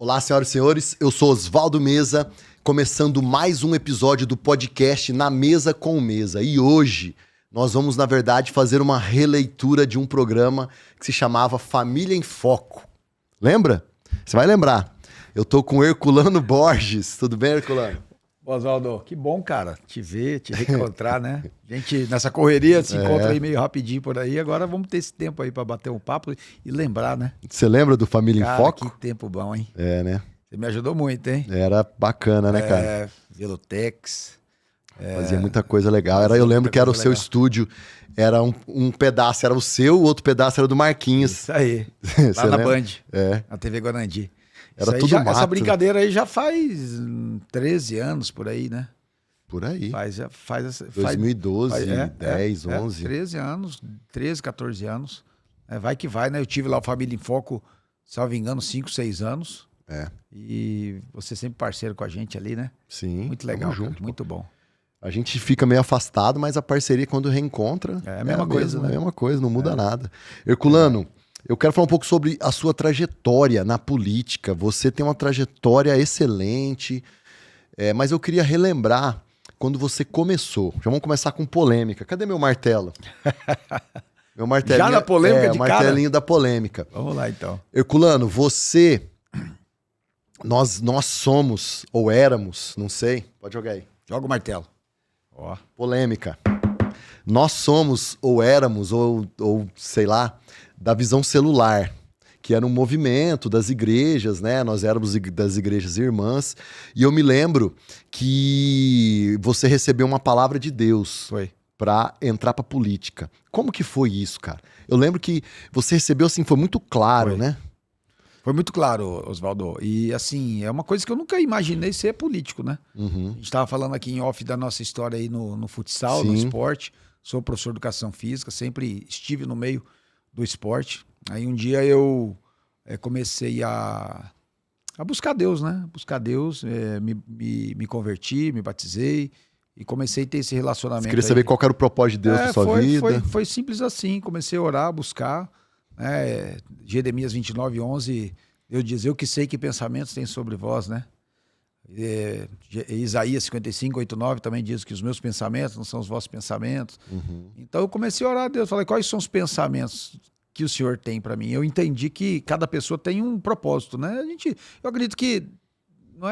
Olá, senhoras e senhores, eu sou Oswaldo Meza, começando mais um episódio do podcast Na Mesa com o Meza. E hoje nós vamos, na verdade, fazer uma releitura de um programa que se chamava Família em Foco. Lembra? Você vai lembrar. Eu tô com o Herculano Borges. Tudo bem, Herculano? Oswaldo, que bom, cara, te ver, te reencontrar, né? A gente, nessa correria, se encontra aí meio rapidinho por aí. Agora vamos ter esse tempo aí pra bater um papo e lembrar, né? Você lembra do Família Cara, em Foco? que tempo bom, hein? É, né? Você me ajudou muito, hein? Era bacana, né, cara? É, Velotex. Fazia muita coisa legal. Eu lembro que era o seu estúdio. Era um pedaço, era o seu, o outro pedaço era do Marquinhos. Isso aí, Você lá na lembra? Band, É. na TV Guarandi. Era Isso aí tudo mato. Essa brincadeira aí já faz 13 anos por aí, né? Por aí. Faz 2012, 10, 11. 13 anos, 13, 14 anos. Vai que vai, né? Eu tive lá o Família em Foco, salvo engano, 5, 6 anos. É. E você sempre parceiro com a gente ali, né? Sim. Muito legal, tamo junto, cara, muito bom. A gente fica meio afastado, mas a parceria, quando reencontra, É a mesma coisa, né? É a mesma coisa, não muda nada. Herculano, eu quero falar um pouco sobre a sua trajetória na política. Você tem uma trajetória excelente, mas eu queria relembrar quando você começou. Já vamos começar com polêmica. Cadê meu martelo? Meu martelinho. Já na polêmica de o martelinho da polêmica. Vamos lá, então. Herculano, nós somos, ou éramos, não sei, pode jogar aí. Joga o martelo. Ó. Polêmica. Nós somos, ou éramos, ou sei lá, da visão celular, que era um movimento das igrejas, né? Nós éramos das igrejas irmãs. E eu me lembro que você recebeu uma palavra de Deus para entrar para política. Como que foi isso, cara? Eu lembro que você recebeu assim, foi muito claro, né? Foi muito claro, Oswaldo. E assim, é uma coisa que eu nunca imaginei ser político, né? Uhum. A gente estava falando aqui em off da nossa história aí no futsal, no esporte. Sou professor de educação física, sempre estive no meio do esporte. Aí um dia eu comecei a buscar Deus, né? Buscar Deus, me converti, me batizei e comecei a ter esse relacionamento. Você queria saber qual era o propósito de Deus na sua vida? Foi simples assim, comecei a orar, buscar. Jeremias 29:11, eu diz, eu que sei que pensamentos tem sobre vós, né? Isaías 55:8-9 também diz que os meus pensamentos não são os vossos pensamentos. Então eu comecei a orar a Deus, falei, quais são os pensamentos que o Senhor tem para mim? Eu entendi que cada pessoa tem um propósito, né? Eu acredito que não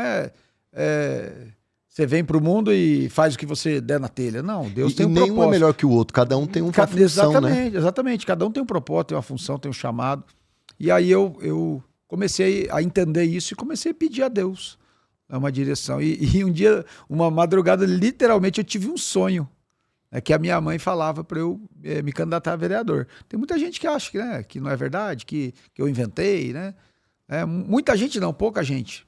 você vem pro mundo e faz o que você der na telha. Não, Deus tem um propósito. Nenhum é melhor que o outro, cada um tem uma função, exatamente, né? Exatamente, cada um tem um propósito, tem uma função, tem um chamado. E aí eu comecei a entender isso e comecei a pedir a Deus uma direção. E um dia, uma madrugada, literalmente, eu tive um sonho, que a minha mãe falava para eu me candidatar a vereador. Tem muita gente que acha que não é verdade, que eu inventei, né? Muita gente não, pouca gente.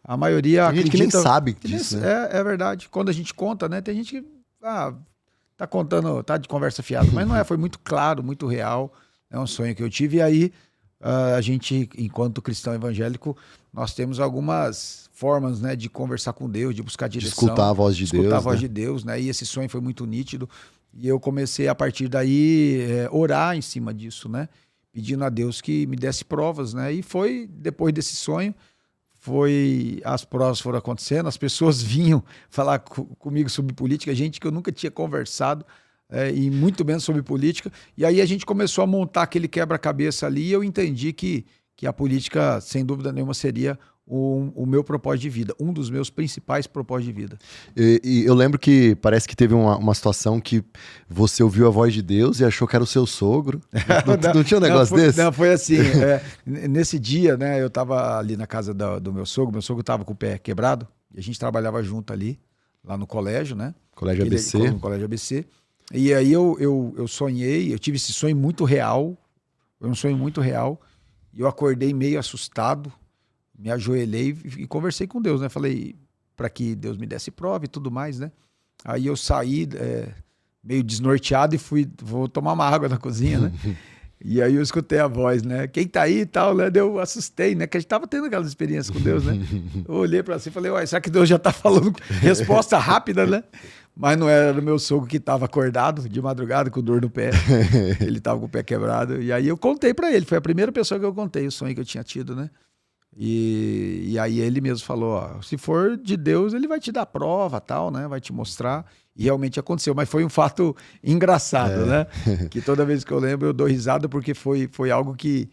A maioria tem gente acredita, que nem sabe disso, né? É verdade. Quando a gente conta, né? Tem gente que tá contando, tá de conversa fiada, mas não é, foi muito claro, muito real. É um sonho que eu tive. E aí, a gente, enquanto cristão evangélico, nós temos algumas formas, né, de conversar com Deus, de buscar direção. De escutar a voz de Deus. Escutar a voz de Deus, né? E esse sonho foi muito nítido. E eu comecei, a partir daí, orar em cima disso, né? Pedindo a Deus que me desse provas, né? E foi, depois desse sonho, as provas foram acontecendo, as pessoas vinham falar comigo sobre política, gente que eu nunca tinha conversado, e muito menos sobre política. E aí a gente começou a montar aquele quebra-cabeça ali e eu entendi que a política, sem dúvida nenhuma, seria o meu propósito de vida, um dos meus principais propósitos de vida. E eu lembro que parece que teve uma situação que você ouviu a voz de Deus e achou que era o seu sogro. Não tinha um negócio desse? Não, foi assim. Nesse dia, né, eu estava ali na casa do meu sogro estava com o pé quebrado, e a gente trabalhava junto ali, lá no colégio, né? Colégio ABC. No Colégio ABC. E aí eu sonhei, eu tive esse sonho muito real, foi um sonho muito real, e eu acordei meio assustado, me ajoelhei e conversei com Deus, né? Falei para que Deus me desse prova e tudo mais, né? Aí eu saí meio desnorteado e vou tomar uma água na cozinha, né? E aí eu escutei a voz, né? Quem tá aí e tal, né? Eu assustei, né? Que a gente tava tendo aquelas experiências com Deus, né? Eu olhei para si e falei, uai, será que Deus já tá falando resposta rápida, né? Mas não era o meu sogro que estava acordado de madrugada com dor no pé. Ele estava com o pé quebrado. E aí eu contei para ele. Foi a primeira pessoa que eu contei o sonho que eu tinha tido, né? E aí ele mesmo falou, ó, se for de Deus, ele vai te dar prova, tal, né? Vai te mostrar. E realmente aconteceu. Mas foi um fato engraçado, né? Que toda vez que eu lembro eu dou risada porque foi algo que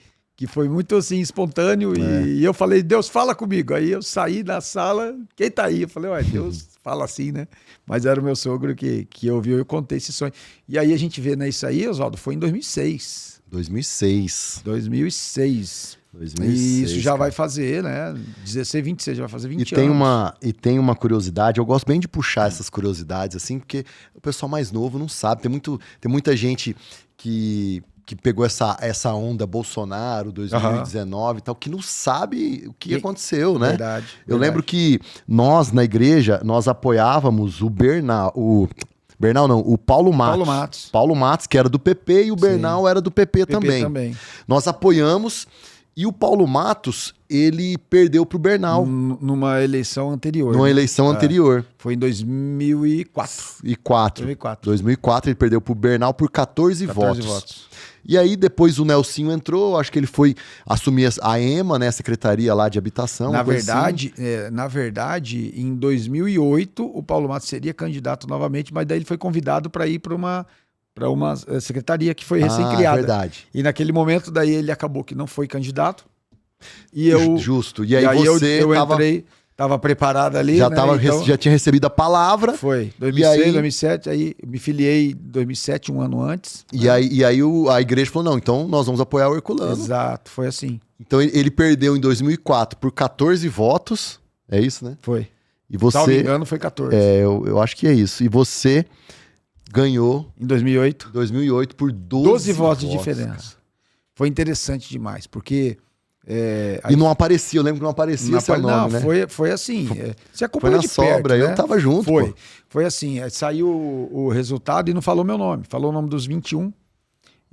foi muito assim espontâneo. E eu falei, Deus, fala comigo. Aí eu saí da sala, quem tá aí? Eu falei, ué, Deus fala assim, né? Mas era o meu sogro que ouviu, eu contei esse sonho. E aí a gente vê, né, isso aí, Oswaldo, foi em 2006. 2006. E isso já cara. vai fazer, né? 16, 26, já vai fazer 20 E tem uma curiosidade, eu gosto bem de puxar essas curiosidades, assim, porque o pessoal mais novo não sabe. Tem muita gente que pegou essa onda Bolsonaro 2019 e tal, que não sabe o que aconteceu, né? Verdade. Eu lembro que nós, na igreja, nós apoiávamos o Paulo Matos. Paulo Matos, que era do PP, e o Bernal era do PP também. Nós apoiamos, e o Paulo Matos, ele perdeu pro Bernal. Numa eleição anterior. Foi em 2004. 2004 ele perdeu pro Bernal por 14 votos. E aí depois o Nelsinho entrou, acho que ele foi assumir a EMA, né, a Secretaria lá de Habitação. Na verdade, em 2008 o Paulo Matos seria candidato novamente, mas daí ele foi convidado para ir para uma secretaria que foi recém-criada. Verdade. E naquele momento daí ele acabou que não foi candidato. Justo. E aí você eu entrei, estava preparado ali, já, né? Já tinha recebido a palavra. Foi, 2006, 2007, aí me filiei em 2007, um ano antes. E aí a igreja falou, não, então nós vamos apoiar o Herculano. Exato, foi assim. Então ele perdeu em 2004 por 14 votos, é isso, né? Foi. E você... Se não me engano, foi 14. Eu acho que é isso. E você ganhou... Em 2008. 2008 por 12 votos de diferença. Cara. Foi interessante demais, porque... E não aparecia, eu lembro que não aparecia seu nome, né? Foi assim, você acompanhou de perto, sobra, né? Eu tava junto, Foi assim, saiu o resultado e não falou meu nome, falou o nome dos 21,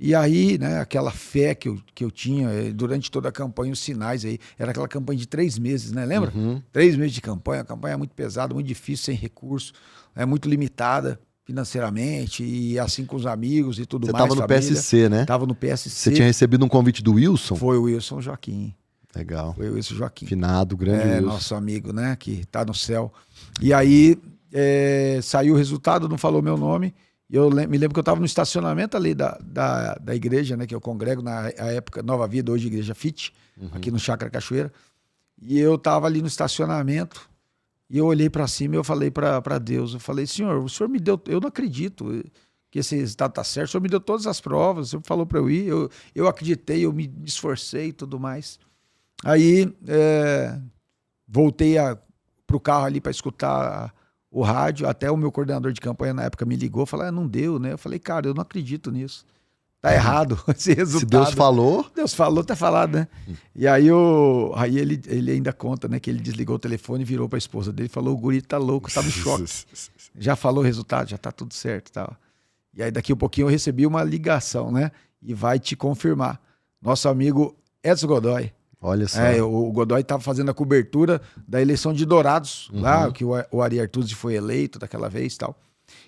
e aí, né, aquela fé que eu tinha durante toda a campanha, os sinais aí, era aquela campanha de 3 meses, né, lembra? 3 meses de campanha, a campanha é muito pesada, muito difícil, sem recurso, muito limitada financeiramente, e assim com os amigos e tudo mais. Você tava no PSC, né? Tava no PSC. Você tinha recebido um convite do Wilson? Foi o Wilson Joaquim. Legal. Foi o Wilson Joaquim. Finado, grande Wilson. Nosso amigo, né, que tá no céu. E aí, saiu o resultado, não falou meu nome, e eu me lembro que eu tava no estacionamento ali da igreja, né, que eu congrego na época, Nova Vida, hoje Igreja Fit, aqui no Chácara Cachoeira, e eu tava ali no estacionamento, e eu olhei para cima e eu falei para Deus, eu falei, Senhor, o Senhor me deu, eu não acredito que esse resultado tá certo, o Senhor me deu todas as provas, o Senhor falou para eu ir, eu acreditei, eu me esforcei e tudo mais. Aí voltei pro carro ali para escutar o rádio, até o meu coordenador de campanha na época me ligou, falou, não deu, né? Eu falei, cara, eu não acredito nisso. Tá errado esse resultado. Se Deus falou... Deus falou, tá falado, né? E aí, ele ainda conta, né, que ele desligou o telefone e virou pra esposa dele e falou, o guri tá louco, tá no choque. Já falou o resultado, já tá tudo certo e tal. E aí daqui um pouquinho eu recebi uma ligação, né? E vai te confirmar. Nosso amigo Edson Godoy. Olha só. O Godoy estava fazendo a cobertura da eleição de Dourados, lá, que o Ari Artuzzi foi eleito daquela vez e tal.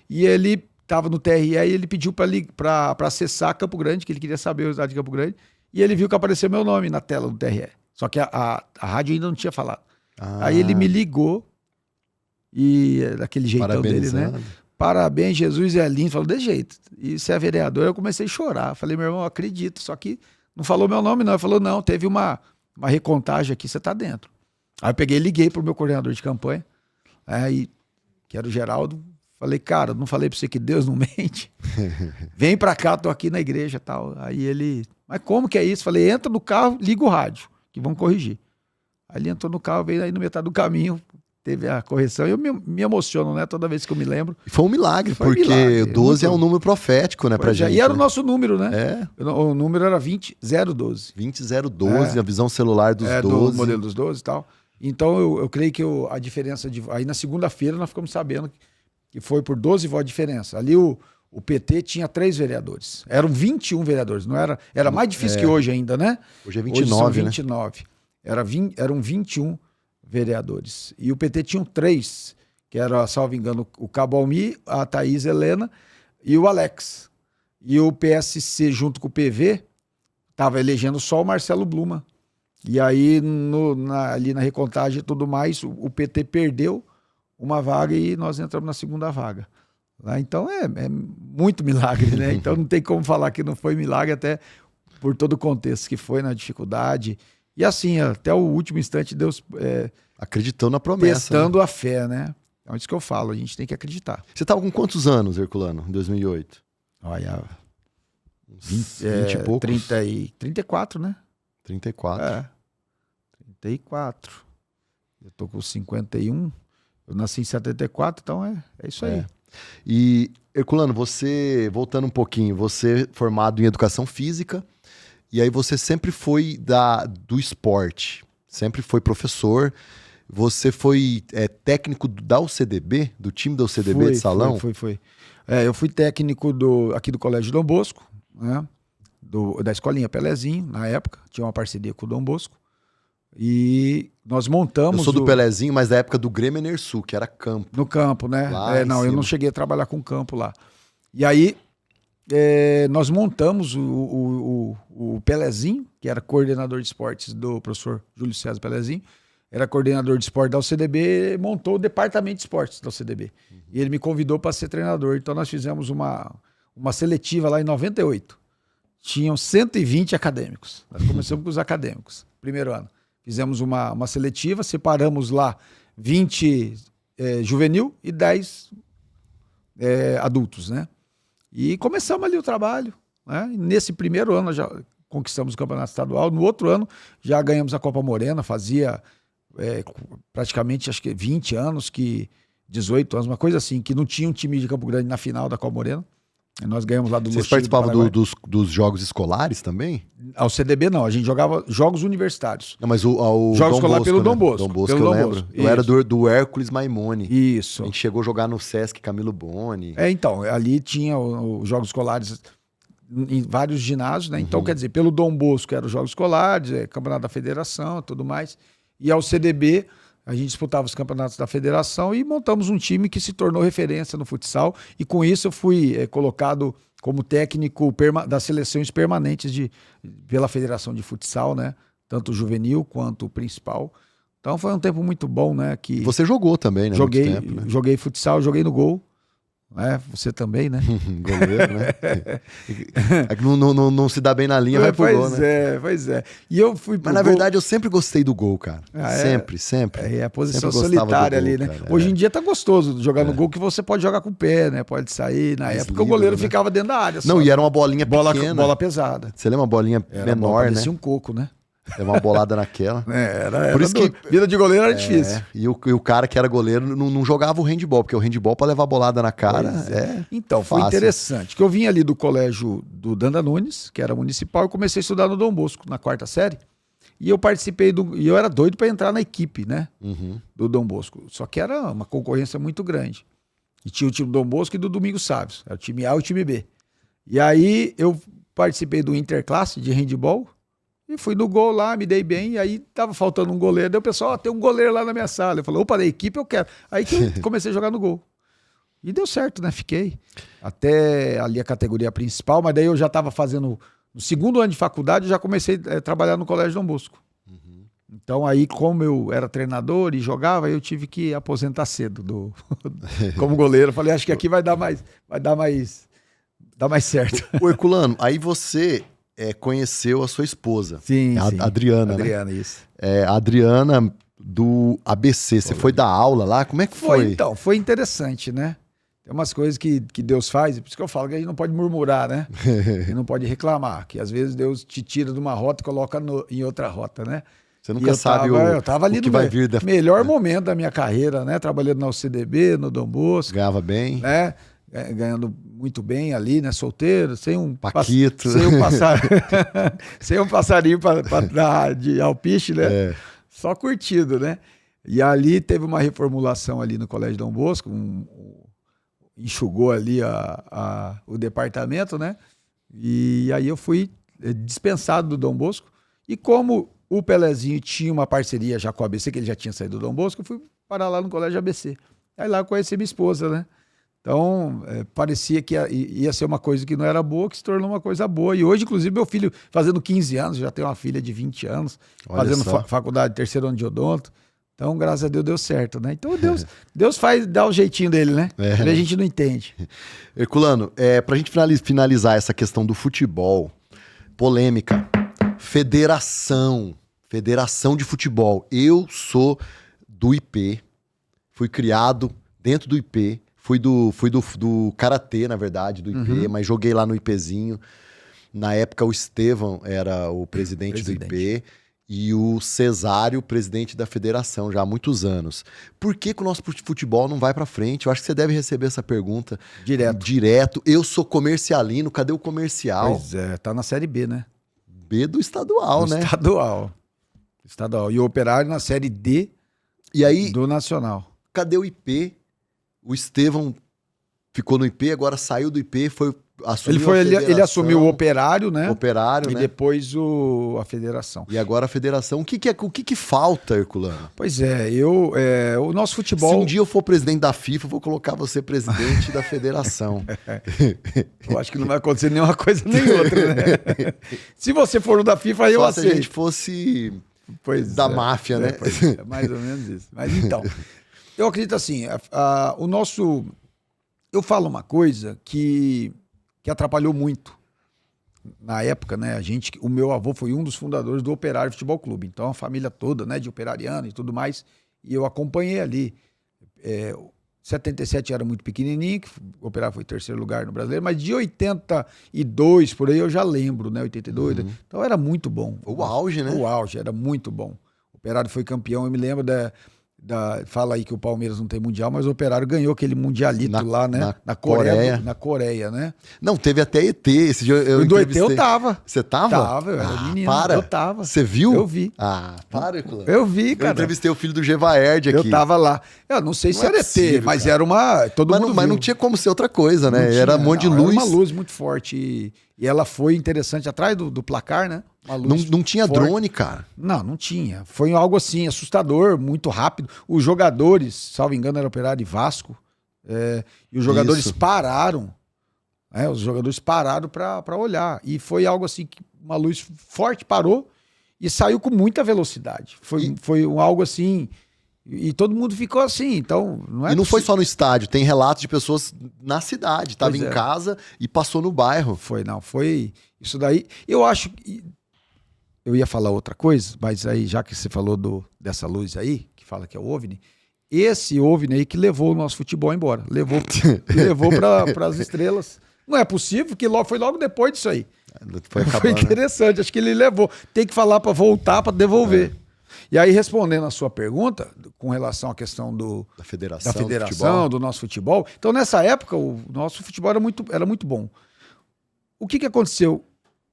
E ele estava no TRE e ele pediu para acessar Campo Grande, que ele queria saber o resultado de Campo Grande, e ele viu que apareceu meu nome na tela do TRE. Só que a rádio ainda não tinha falado. Aí ele me ligou, e daquele jeitão dele, né? Parabéns, Jesus é lindo. Falou, de jeito. E você é vereador? Eu comecei a chorar. Falei, meu irmão, eu acredito. Só que não falou meu nome, não. Ele falou, não, teve uma recontagem aqui, você tá dentro. Aí eu peguei e liguei pro meu coordenador de campanha, que era o Geraldo. Falei, cara, não falei pra você que Deus não mente? Vem pra cá, tô aqui na igreja e tal. Aí ele, mas como que é isso? Falei, entra no carro, liga o rádio, que vão corrigir. Aí ele entrou no carro, veio aí no metade do caminho, teve a correção. Eu me emociono, né? Toda vez que eu me lembro. E foi um milagre, porque 12 é um número profético, né, pra gente. E era o nosso número, né? O número era 20012. 20012, a visão celular dos 12. Do modelo dos 12 e tal. Então eu creio que a diferença aí na segunda-feira nós ficamos sabendo que foi por 12 votos de diferença. Ali o PT tinha 3 vereadores. Eram 21 vereadores, não era? Era mais difícil que hoje ainda, né? Hoje é 29, hoje são 29. Né? Eram 21 vereadores. E o PT tinha 3, que era, salvo engano, o Cabo Almi, a Thaís Helena e o Alex. E o PSC, junto com o PV, estava elegendo só o Marcelo Bluma. E aí, ali na recontagem e tudo mais, o PT perdeu uma vaga e nós entramos na segunda vaga. Então é muito milagre, né? Então não tem como falar que não foi milagre, até por todo o contexto que foi, na dificuldade. E assim, até o último instante, Deus acreditando na promessa. Testando a fé, né? É isso que eu falo, a gente tem que acreditar. Você estava com quantos anos, Herculano, em 2008? Olha, 20 e poucos? 34, né? 34. 34. Eu tô com 51. Eu nasci em 74, então é isso aí. E, Herculano, você, voltando um pouquinho, você formado em educação física, e aí você sempre foi do esporte, sempre foi professor. Você foi técnico da UCDB, do time da UCDB de salão? Foi. Eu fui técnico aqui do Colégio Dom Bosco, né? Da Escolinha Pelezinho, na época. Tinha uma parceria com o Dom Bosco. E nós montamos... Eu sou do Pelezinho, mas da época do Grêmio Enersul, que era campo. No campo, né? Eu não cheguei a trabalhar com campo lá. E aí, nós montamos o Pelezinho, que era coordenador de esportes do professor Júlio César Pelezinho, era coordenador de esporte da UCDB, montou o departamento de esportes da UCDB. E ele me convidou para ser treinador. Então nós fizemos uma seletiva lá em 98. Tinham 120 acadêmicos. Nós começamos com os acadêmicos, primeiro ano. Fizemos uma seletiva, separamos lá 20 juvenil e 10 adultos, né? E começamos ali o trabalho, né? E nesse primeiro ano nós já conquistamos o campeonato estadual. No outro ano já ganhamos a Copa Morena, fazia praticamente acho que 20 anos, 18 anos, uma coisa assim, que não tinha um time de Campo Grande na final da Copa Morena. E nós ganhamos lá do Vocês participavam dos jogos escolares também? Ao CDB não, a gente jogava jogos universitários. Não, mas o jogos escolares pelo Dom Bosco. Dom Bosco, eu lembro. Eu era do Hércules Maimone. Isso. A gente chegou a jogar no Sesc Camilo Boni. Então, ali tinha os jogos escolares em vários ginásios, né? Então, quer dizer, pelo Dom Bosco eram os jogos escolares, campeonato da federação e tudo mais. E ao CDB, a gente disputava os campeonatos da federação e montamos um time que se tornou referência no futsal. E com isso eu fui colocado como técnico das seleções permanentes pela Federação de Futsal, né? Tanto o juvenil quanto o principal. Então foi um tempo muito bom, né? Você jogou também, né? Joguei, muito tempo, né? Joguei futsal, joguei no gol. Você também, né? Goleiro, né? Não se dá bem na linha, vai pro gol, né? Pois é. E eu fui pro Mas na verdade eu sempre gostei do gol, cara. Sempre. É a posição solitária ali, né? Cara, Hoje em dia tá gostoso jogar no gol, que você pode jogar com o pé, né? Pode sair. Na época o goleiro ficava dentro da área. Não, e era uma bolinha pequena. Bola pesada. Você lembra uma bolinha menor, né? Parecia um coco, né? É uma bolada naquela. Por isso que vida de goleiro era difícil. E o cara que era goleiro não jogava o handball, porque o handball pra levar bolada na cara Então, foi interessante. Que eu vim ali do colégio do Danda Nunes, que era municipal, e comecei a estudar no Dom Bosco, na 4ª série. E eu participei e eu era doido para entrar na equipe, né? Do Dom Bosco. Só que era uma concorrência muito grande. E tinha o time do Dom Bosco e do Domingos Sábios. Era o time A e o time B. E aí eu participei do Interclasse de handball. E fui no gol lá, me dei bem, e aí tava faltando um goleiro. Daí o pessoal, tem um goleiro lá na minha sala. Eu falei, opa, da equipe eu quero. Aí que eu comecei a jogar no gol. E deu certo, né? Fiquei até ali a categoria principal, mas daí eu já tava fazendo, no segundo ano de faculdade, eu já comecei a trabalhar no Colégio Dom Bosco. Então aí, como eu era treinador e jogava, eu tive que aposentar cedo como goleiro. Eu falei, acho que aqui vai dar mais certo. Ô, Herculano, aí você... conheceu a sua esposa. Sim, a Adriana, né? Adriana, isso. A Adriana do ABC. Você foi dar aula lá? Como é que foi? Então, foi interessante, né? Tem umas coisas que Deus faz, por isso que eu falo que a gente não pode murmurar, né? A gente não pode reclamar, que às vezes Deus te tira de uma rota e coloca em outra rota, né? Você nunca sabe eu tava ali o que vai vir. Melhor momento da minha carreira, né? Trabalhando na UCDB, no Dom Bosco. Ganhava bem. Né? Ganhando muito bem ali, né? Solteiro, sem um paquito, sem um passarinho para dar de alpiche, né? Só curtido, né? E ali teve uma reformulação ali no Colégio Dom Bosco, enxugou ali o departamento, né? E aí eu fui dispensado do Dom Bosco. E como o Pelezinho tinha uma parceria já com o ABC, que ele já tinha saído do Dom Bosco, eu fui parar lá no Colégio ABC. Aí lá eu conheci minha esposa, né? Então, parecia que ia ser uma coisa que não era boa, que se tornou uma coisa boa. E hoje, inclusive, meu filho, fazendo 15 anos, já tem uma filha de 20 anos, Olha fazendo só. faculdade, terceiro ano de odonto. Então, graças a Deus, deu certo, né? Então, Deus dá o jeitinho dele, né? A gente não entende. Herculano, pra gente finalizar essa questão do futebol, polêmica, federação de futebol. Eu sou do IP, fui criado dentro do IP, fui do Karatê, na verdade, do IP, mas joguei lá no IPzinho. Na época, o Estevão era o presidente do IP e o Cesário, presidente da federação, já há muitos anos. Por que o nosso futebol não vai pra frente? Eu acho que você deve receber essa pergunta direto. Eu sou comercialino, cadê o comercial? Pois é, tá na Série B, né? B do estadual, né? Estadual. E o Operário na Série D do Nacional. Cadê o IP? O Estevão ficou no IP, agora saiu do IP, Ele assumiu o Operário, né? Operário, e depois a Federação. E agora a Federação. O que falta, Herculano? Pois é, o nosso futebol... Se um dia eu for presidente da FIFA, eu vou colocar você presidente da Federação. Eu acho que não vai acontecer nenhuma coisa nem outra, né? Se você for o da FIFA, eu aceito. Se a gente fosse da máfia, né? É mais ou menos isso. Mas então, eu acredito assim, o nosso... Eu falo uma coisa que atrapalhou muito. Na época, né, o meu avô foi um dos fundadores do Operário Futebol Clube. Então, a família toda, né, de operariano e tudo mais, e eu acompanhei ali. 77 era muito pequenininho, que o Operário foi terceiro lugar no Brasileiro, mas de 82, por aí, eu já lembro, né, 82. Então, era muito bom. O auge, né? O auge, era muito bom. O Operário foi campeão, eu me lembro fala aí que o Palmeiras não tem mundial, mas o Operário ganhou aquele mundialito lá, né? Na Coreia. Na Coreia, né? Não, teve até ET. Esse dia eu do ET eu tava. Você tava? Tava, eu era menino. Para. Eu tava. Você viu? Eu vi. Para, Herculano. Eu vi, cara. Eu entrevistei o filho do Gevaerd aqui. Eu tava lá. Eu não sei se era possível, ET, mas cara. era uma... Mas não tinha como ser outra coisa, né? Era um monte de luz. Era uma luz muito forte e ela foi interessante atrás do placar, né? Não tinha forte. Drone, cara. Não tinha. Foi algo assim, assustador, muito rápido. Os jogadores, salvo engano, era Operário e Vasco, e os jogadores pararam. Os jogadores pararam para olhar. E foi algo assim, que uma luz forte parou e saiu com muita velocidade. Foi algo assim... E todo mundo ficou assim, então... Não foi só no estádio, tem relatos de pessoas na cidade, estava em casa e passou no bairro. Foi isso daí. Eu acho que... Eu ia falar outra coisa, mas aí, já que você falou dessa luz aí, que fala que é o OVNI, esse OVNI aí que levou o nosso futebol embora. Levou para as estrelas. Não é possível, que foi logo depois disso aí. Foi interessante, acho que ele levou. Tem que falar para voltar, para devolver. E aí, respondendo a sua pergunta, com relação à questão da federação, do nosso futebol. Então, nessa época, o nosso futebol era muito bom. O que aconteceu?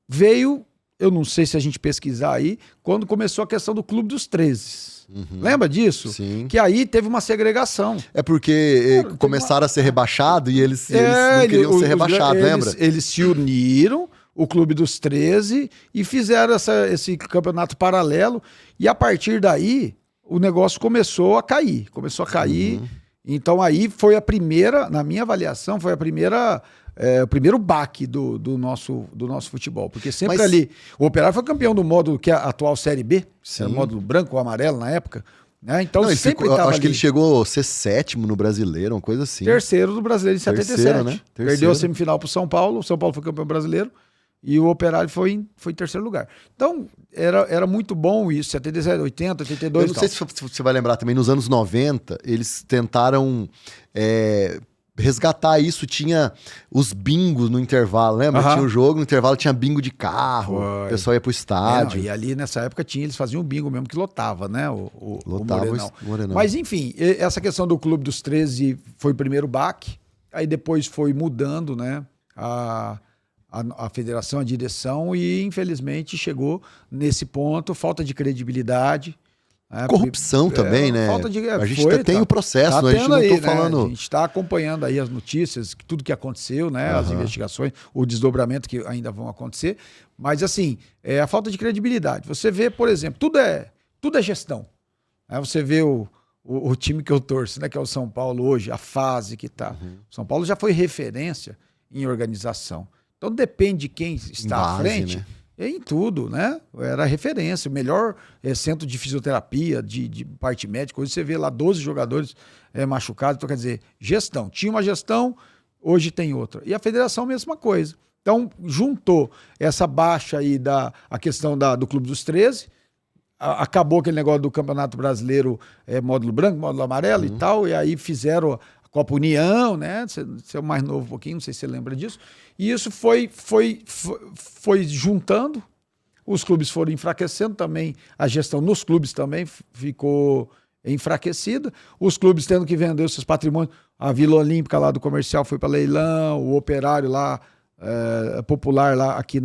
Veio, eu não sei se a gente pesquisar aí, quando começou a questão do Clube dos 13. Lembra disso? Sim. Que aí teve uma segregação. É porque começaram a ser rebaixados e eles não queriam ser rebaixados, lembra? Eles se uniram, o Clube dos 13, e fizeram esse campeonato paralelo. E a partir daí, o negócio começou a cair. Então aí foi a primeira, na minha avaliação, foi a primeira... o primeiro baque do nosso futebol. Porque sempre ali... O Operário foi campeão do módulo que é a atual Série B. Era o módulo branco ou amarelo na época. Né? Então sempre estava acho que ele chegou a ser sétimo no Brasileiro, uma coisa assim. Terceiro do Brasileiro em 77. Né? Perdeu a semifinal para o São Paulo. O São Paulo foi campeão brasileiro. E o Operário foi em terceiro lugar. Então, era muito bom isso, 77, 80, 82 Eu não sei se você vai lembrar também, nos anos 90, eles tentaram resgatar isso. Tinha os bingos no intervalo, lembra? Tinha o jogo, no intervalo tinha bingo de carro, o pessoal ia pro estádio. E ali, nessa época, eles faziam um bingo mesmo que lotava, né? Lotava o Morenão. Mas, enfim, essa questão do Clube dos 13 foi o primeiro baque, aí depois foi mudando, né? A federação, a direção, e infelizmente chegou nesse ponto, falta de credibilidade. Corrupção também, né? A gente tem o processo, a gente não aí, tá falando... A gente está acompanhando aí as notícias, tudo que aconteceu, né? As investigações, o desdobramento que ainda vão acontecer. Mas, assim, a falta de credibilidade. Você vê, por exemplo, tudo é gestão. Você vê o time que eu torço, né, que é o São Paulo hoje, a fase que está. São Paulo já foi referência em organização. Então depende de quem está à frente, né? Em tudo, né? Era referência, o melhor centro de fisioterapia, de parte médica. Hoje você vê lá 12 jogadores machucados. Então, quer dizer, gestão. Tinha uma gestão, hoje tem outra. E a federação, mesma coisa. Então, juntou essa baixa aí a questão do Clube dos 13, acabou aquele negócio do Campeonato Brasileiro módulo branco, módulo amarelo e tal, e aí fizeram a Copa União, né? Você é o mais novo um pouquinho, não sei se você lembra disso. E isso foi juntando, os clubes foram enfraquecendo também, a gestão nos clubes também ficou enfraquecida, os clubes tendo que vender os seus patrimônios, a Vila Olímpica lá do Comercial foi para leilão, o Operário lá, Popular lá aqui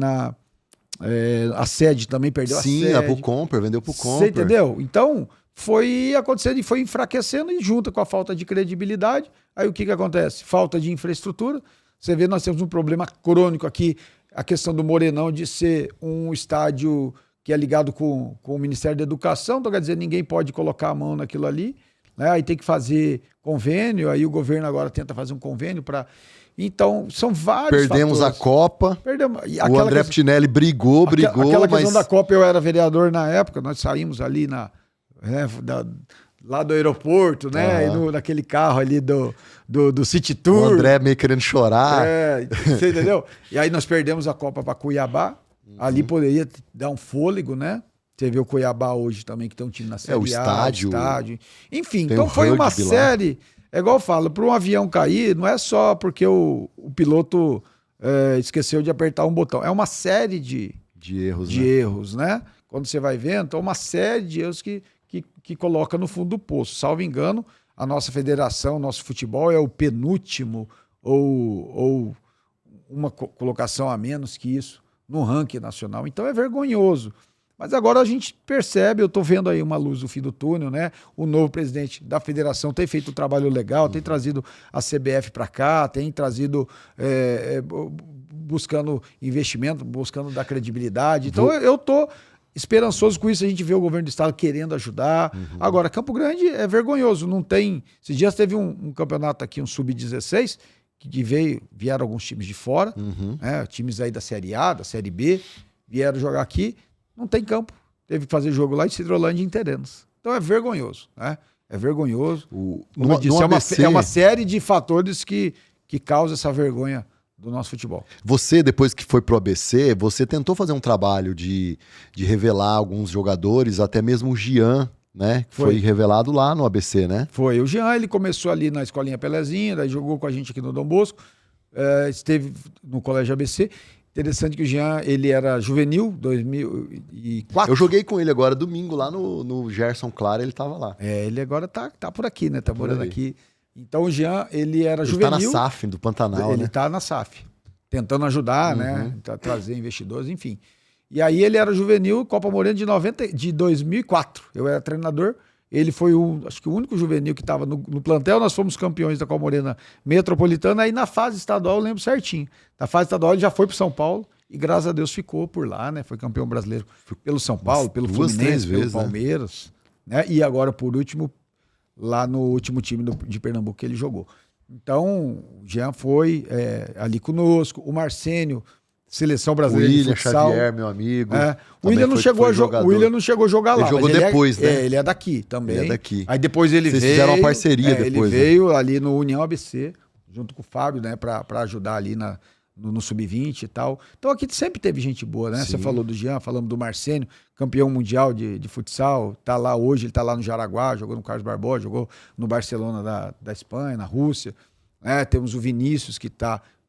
a sede também perdeu a sede. Sim, a Pucomper, vendeu pro Comper. Você entendeu? Então, foi acontecendo e foi enfraquecendo e junta com a falta de credibilidade. Aí o que acontece? Falta de infraestrutura. Você vê, nós temos um problema crônico aqui, a questão do Morenão de ser um estádio que é ligado com o Ministério da Educação, então quer dizer, ninguém pode colocar a mão naquilo ali, né? Aí tem que fazer convênio, aí o governo agora tenta fazer um convênio para... Então, são vários Perdemos fatores. A Copa, o André Puccinelli brigou, aquela questão da Copa, eu era vereador na época, nós saímos ali lá do aeroporto, né? E naquele carro ali do City Tour. O André meio querendo chorar. Você entendeu? E aí nós perdemos a Copa para Cuiabá. Ali poderia dar um fôlego, né? Você vê o Cuiabá hoje também, que tem um time na Série A. O estádio. Enfim, então foi uma série... É igual eu falo, para um avião cair, não é só porque o piloto esqueceu de apertar um botão. É uma série de erros, né? Quando você vai vendo, é uma série de erros que coloca no fundo do poço. Salvo engano, a nossa federação, nosso futebol é o penúltimo ou uma colocação a menos que isso no ranking nacional. Então é vergonhoso. Mas agora a gente percebe, eu estou vendo aí uma luz no fim do túnel, né? O novo presidente da federação tem feito um trabalho legal, tem trazido a CBF para cá, tem trazido, buscando investimento, buscando dar credibilidade. Então eu estou esperançoso com isso, a gente vê o governo do estado querendo ajudar. Agora, Campo Grande é vergonhoso, não tem... Esses dias teve um campeonato aqui, um Sub-16, que vieram alguns times de fora, né? Times aí da Série A, da Série B, vieram jogar aqui. Não tem campo. Teve que fazer jogo lá em Cidrolândia em Terenos. Então é vergonhoso, né? É vergonhoso. Como eu disse, é uma série de fatores que causa essa vergonha do nosso futebol. Você, depois que foi pro ABC, você tentou fazer um trabalho de revelar alguns jogadores, até mesmo o Jean, né? Foi revelado lá no ABC, né? Foi. O Jean, ele começou ali na Escolinha Pelezinha, daí jogou com a gente aqui no Dom Bosco, esteve no Colégio ABC. Interessante que o Jean, ele era juvenil, 2004. Eu joguei com ele agora domingo lá no Gerson Clara, ele tava lá. Ele agora tá por aqui, né? Tá morando aqui. Então o Jean, ele era juvenil. Ele tá na SAF do Pantanal, Ele tá na SAF, tentando ajudar, né? Trazer investidores, enfim. E aí ele era juvenil, Copa Morena de 2004. Eu era treinador. Ele foi acho que o único juvenil que estava no plantel. Nós fomos campeões da Copa Morena Metropolitana. Aí na fase estadual, eu lembro certinho. Na fase estadual ele já foi para São Paulo e graças a Deus ficou por lá, né? Foi campeão brasileiro pelo São Paulo, pelo Fluminense, pelo Palmeiras, né? E agora, por último, lá no último time de Pernambuco que ele jogou. Então, o Jean foi ali conosco. O Marcênio, Seleção Brasileira de futsal. Xavier, meu amigo. O William não chegou a jogar lá. Ele jogou depois, né? Ele é daqui também. Ele é daqui. Aí depois ele veio... Vocês fizeram uma parceria depois. Ele veio ali no União ABC, junto com o Fábio, né? Pra ajudar ali no Sub-20 e tal. Então aqui sempre teve gente boa, né? Sim. Você falou do Jean, falamos do Marcênio, campeão mundial de futsal. Tá lá hoje, ele tá lá no Jaraguá, jogou no Carlos Barbosa, jogou no Barcelona da Espanha, na Rússia. Temos o Vinícius, que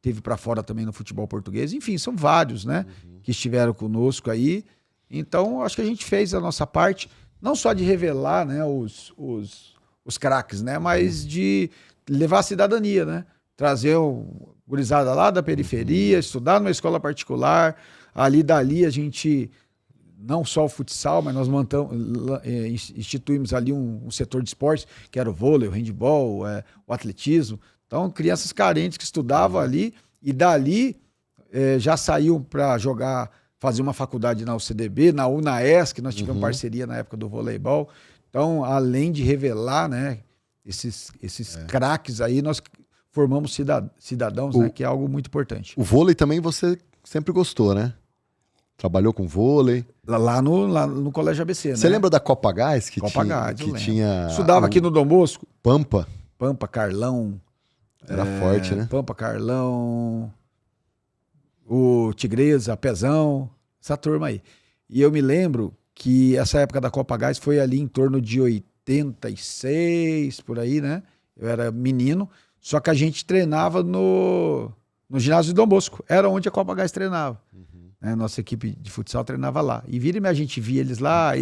teve para fora também no futebol português. Enfim, são vários, né? Que estiveram conosco aí. Então, acho que a gente fez a nossa parte, não só de revelar, né, os craques, né? Mas de levar a cidadania, né? Trazer o gurizada lá da periferia, estudar numa escola particular. Dali a gente, não só o futsal, mas nós instituímos ali um setor de esportes, que era o vôlei, o handebol, o atletismo. Então, crianças carentes que estudavam ali e dali já saíam para jogar, fazer uma faculdade na UCDB, na UNAESC, que nós tivemos parceria na época do voleibol. Então, além de revelar, né, esses craques aí, nós formamos cidadãos, né, que é algo muito importante. O vôlei também você sempre gostou, né? Trabalhou com vôlei. Lá no Colégio ABC, né? Você lembra da Copa Gás? Copa Gás, eu tinha estudava aqui no Dom Bosco. Pampa. Pampa, Carlão. Era forte, né? Pampa, Carlão, o Tigresa, Pezão, essa turma aí. E eu me lembro que essa época da Copa Gás foi ali em torno de 86, por aí, né? Eu era menino, só que a gente treinava no ginásio de Dom Bosco. Era onde a Copa Gás treinava. Né? Nossa equipe de futsal treinava lá. E vira e meia a gente via eles lá,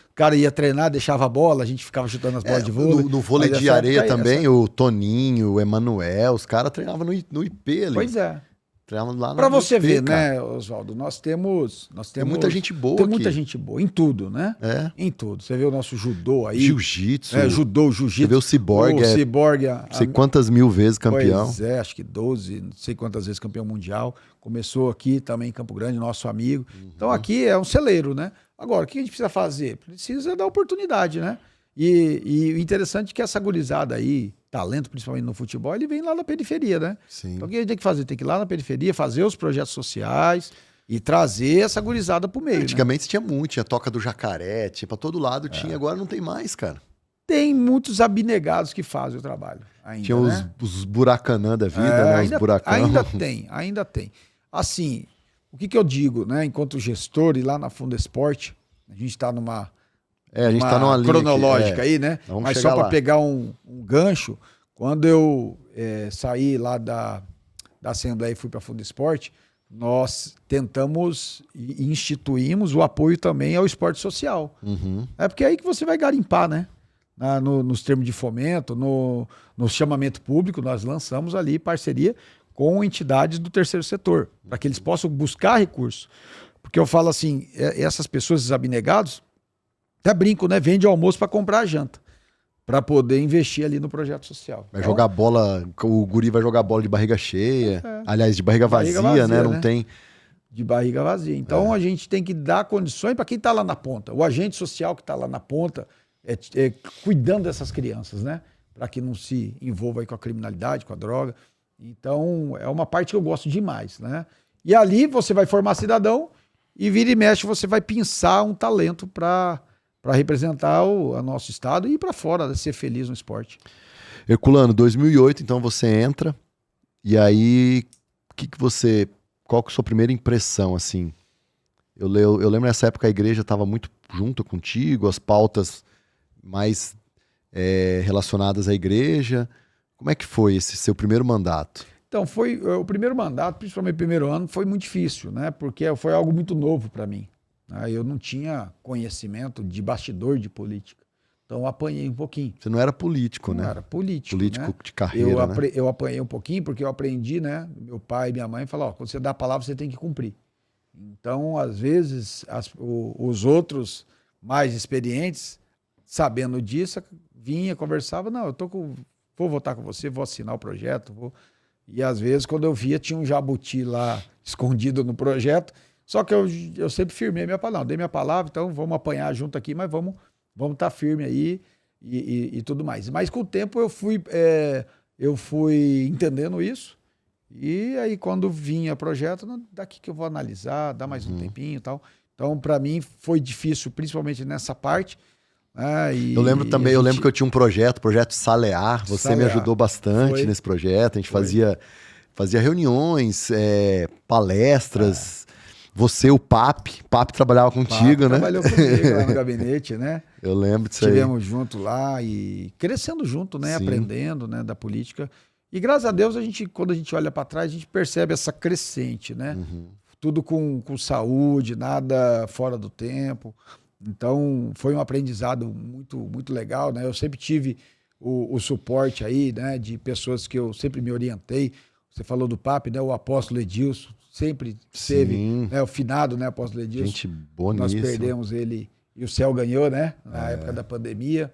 o cara ia treinar, deixava a bola, a gente ficava chutando as bolas de vôlei. No vôlei de areia também, o Toninho, o Emanuel, os caras treinavam no IP ali. Pois é. Treinavam lá Pra você IP, ver, cara. né, Oswaldo, nós temos Tem muita gente boa Tem aqui. muita gente boa, em tudo, né? É. Em tudo. Você vê o nosso judô aí. Jiu-jitsu. Judô, Você jiu-jitsu. vê o Cyborg, Cyborg, não sei quantas mil vezes campeão. Pois é, acho que 12, não sei quantas vezes campeão mundial. Começou aqui também em Campo Grande, nosso amigo. Então aqui é um celeiro, né? Agora, o que a gente precisa fazer? Precisa dar oportunidade, né? E o interessante é que essa gurizada aí, talento principalmente no futebol, ele vem lá da periferia, né? Sim. Então o que a gente tem que fazer? Tem que ir lá na periferia, fazer os projetos sociais e trazer essa gurizada pro meio, né? Antigamente tinha muito, tinha Toca do Jacaré, tinha pra todo lado, tinha, agora não tem mais, cara. Tem muitos abnegados que fazem o trabalho ainda, Tinha né? os buracanã da vida, né? Os buracão. Ainda tem. Assim, o que eu digo, né? Enquanto gestor e lá na Fundesporte, a gente está numa A gente tá numa linha cronológica aqui, aí, né? Vamos Mas chegar só para lá. pegar um gancho, quando eu saí lá da Assembleia e fui para a Fundesporte, nós tentamos e instituímos o apoio também ao esporte social. Uhum. É porque é aí que você vai garimpar, né? Nos termos de fomento, no chamamento público, nós lançamos ali parceria com entidades do terceiro setor, para que eles possam buscar recursos. Porque eu falo assim, essas pessoas, esses abnegados, até brinco, né? Vende almoço para comprar a janta, para poder investir ali no projeto social. Vai jogar bola, o guri vai jogar bola de barriga cheia. Aliás, de barriga vazia, né? Não tem... De barriga vazia. Então a gente tem que dar condições para quem está lá na ponta. O agente social que está lá na ponta, cuidando dessas crianças, né? Para que não se envolva aí com a criminalidade, com a droga. Então, é uma parte que eu gosto demais, né? E ali você vai formar cidadão e vira e mexe, você vai pensar um talento para representar o nosso estado e ir para fora, ser feliz no esporte. Herculano, 2008, então você entra, e aí, qual que é a sua primeira impressão, assim? Eu lembro nessa época a igreja estava muito junto contigo, as pautas mais relacionadas à igreja. Como é que foi esse seu primeiro mandato? Então, foi o primeiro mandato, principalmente o primeiro ano, foi muito difícil, né? Porque foi algo muito novo para mim. Eu não tinha conhecimento de bastidor de política. Então, eu apanhei um pouquinho. Você não era político, né? Não era político, Político né? de carreira, né? Eu apanhei um pouquinho porque eu aprendi, né? Meu pai e minha mãe falaram, quando você dá a palavra, você tem que cumprir. Então, às vezes, os outros mais experientes, sabendo disso, vinha, conversava, não, vou votar com você, vou assinar o projeto, E às vezes, quando eu via, tinha um jabuti lá escondido no projeto, só que eu sempre firmei minha palavra, dei minha palavra, então vamos apanhar junto aqui, mas vamos estar firme aí e tudo mais. Mas com o tempo eu fui entendendo isso, e aí quando vinha projeto, daqui que eu vou analisar, dá mais um tempinho e tal. Então, para mim, foi difícil, principalmente nessa parte. Eu lembro também, eu lembro que eu tinha um projeto Salear, você me ajudou bastante nesse projeto, a gente fazia reuniões, palestras, você, o Papi trabalhava contigo, né? Trabalhou comigo lá no gabinete, né? Eu lembro disso aí. Estivemos junto lá e crescendo junto, né? Sim. Aprendendo, né? Da política. E graças a Deus, quando a gente olha para trás, a gente percebe essa crescente, né? Tudo com saúde, nada fora do tempo. Então, foi um aprendizado muito, muito legal, né? Eu sempre tive o suporte aí, né? De pessoas que eu sempre me orientei. Você falou do Papi, né? O apóstolo Edilson sempre teve, né? O finado, né? Apóstolo Edilson. Gente boa Nós nisso. perdemos ele e o céu ganhou, né? Na época da pandemia.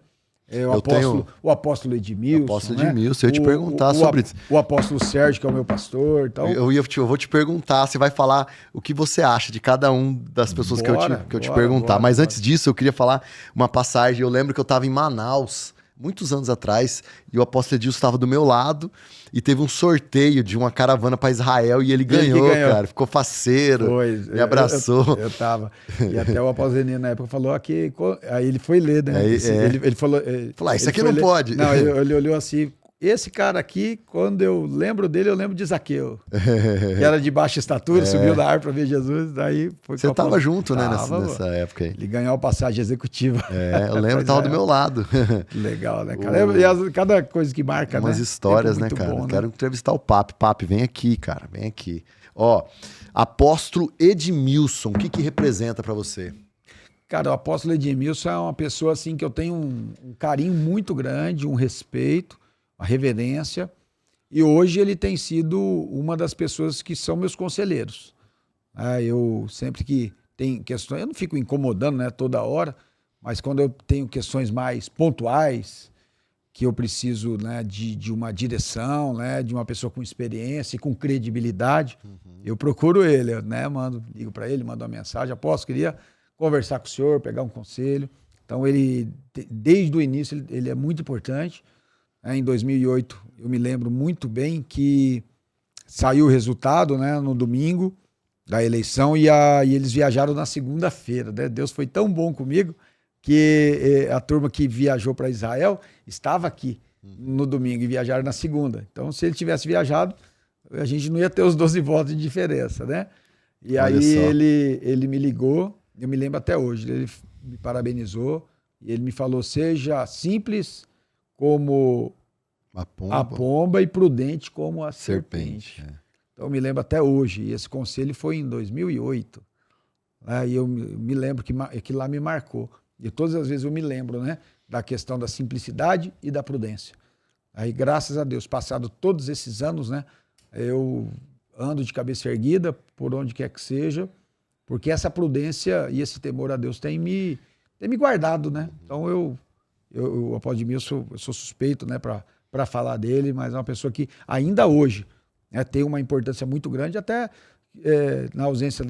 O apóstolo Edmilson. O apóstolo Edmilson, eu ia te perguntar sobre isso. O apóstolo Sérgio, que é o meu pastor. Então... Eu vou te perguntar, você vai falar o que você acha de cada um das pessoas que eu te perguntar. Mas antes disso, eu queria falar uma passagem. Eu lembro que eu estava em Manaus, muitos anos atrás, e o apóstolo Edilson estava do meu lado, e teve um sorteio de uma caravana para Israel, e ele ganhou, cara. Ficou faceiro, me abraçou. Eu tava. E até o apóstolo Eninho, na época, falou aqui... Aí ele foi ler, né? Ele falou... Isso aqui não pode. Não, ele olhou assim... Esse cara aqui, quando eu lembro dele, eu lembro de Zaqueu. Que era de baixa estatura, subiu da árvore para ver Jesus. Daí foi. Você estava junto, né, nessa época aí. Ele ganhou a passagem executiva. Eu lembro que estava do meu lado. Que legal, né, cara? E cada coisa que marca, umas histórias, né, cara? Bom, Quero entrevistar o Papi. Papi, vem aqui, cara, vem aqui. Ó, apóstolo Edmilson, o que representa para você? Cara, o apóstolo Edmilson é uma pessoa assim que eu tenho um carinho muito grande, um respeito, uma reverência, e hoje ele tem sido uma das pessoas que são meus conselheiros. Eu sempre que tem questões, eu não fico incomodando, né, toda hora, mas quando eu tenho questões mais pontuais, que eu preciso, né, de uma direção, né, de uma pessoa com experiência e com credibilidade, eu procuro ele, né, ligo para ele, mando uma mensagem, apóstolo, queria conversar com o senhor, pegar um conselho. Então ele, desde o início, ele é muito importante. Em 2008, eu me lembro muito bem que saiu o resultado, né, no domingo da eleição e eles viajaram na segunda-feira. Né? Deus foi tão bom comigo que a turma que viajou para Israel estava aqui no domingo e viajaram na segunda. Então, se ele tivesse viajado, a gente não ia ter os 12 votos de diferença, né? E aí ele me ligou, eu me lembro até hoje, ele me parabenizou e ele me falou, seja simples como a pomba e prudente como a serpente. Então, eu me lembro até hoje. E esse conselho foi em 2008. E eu me lembro que lá me marcou. E todas as vezes eu me lembro, né, da questão da simplicidade e da prudência. Aí, graças a Deus, passado todos esses anos, né, eu ando de cabeça erguida, por onde quer que seja, porque essa prudência e esse temor a Deus tem me guardado, né? Então, o apóstolo Edmilson, eu sou suspeito, né, para falar dele, mas é uma pessoa que ainda hoje, né, tem uma importância muito grande, até na ausência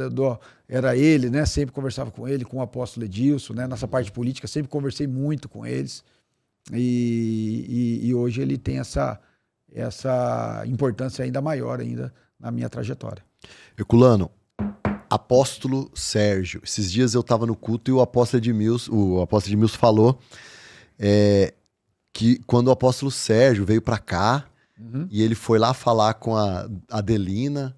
era ele, né, sempre conversava com ele, com o apóstolo Edilson, né, nessa parte política, sempre conversei muito com eles, e hoje ele tem essa importância ainda maior ainda na minha trajetória. Herculano, apóstolo Sérgio, esses dias eu estava no culto e o apóstolo Edmilson falou que quando o apóstolo Sérgio veio para cá e ele foi lá falar com a Adelina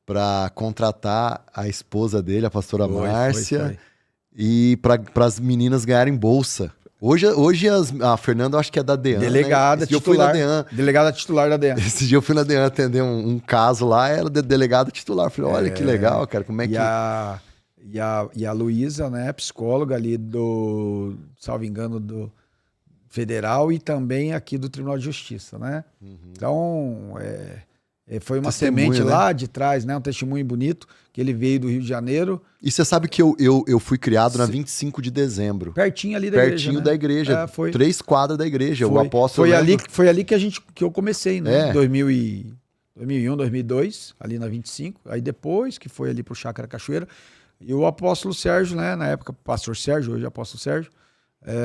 para contratar a esposa dele, a pastora Márcia, foi. E para as meninas ganharem bolsa. Hoje a Fernanda, eu acho que é da DEAN. Delegada, né? titular. Delegada titular da DEAN. Esse dia eu fui na DEAN atender um caso lá, ela é delegada titular. Eu falei, olha que legal, cara, como é que... E a Luísa, né, psicóloga ali salvo engano, do Federal e também aqui do Tribunal de Justiça, né? Então, foi uma semente, né, lá de trás, né? Um testemunho bonito, que ele veio do Rio de Janeiro. E você sabe que eu fui criado na 25 de dezembro. Pertinho ali da igreja. Pertinho da igreja. 3 quadras da igreja. O apóstolo. Foi ali que eu comecei, né? 2001, 2002, ali na 25. Aí depois que foi ali pro Chácara Cachoeira. E o apóstolo Sérgio, né? Na época, pastor Sérgio, hoje apóstolo Sérgio.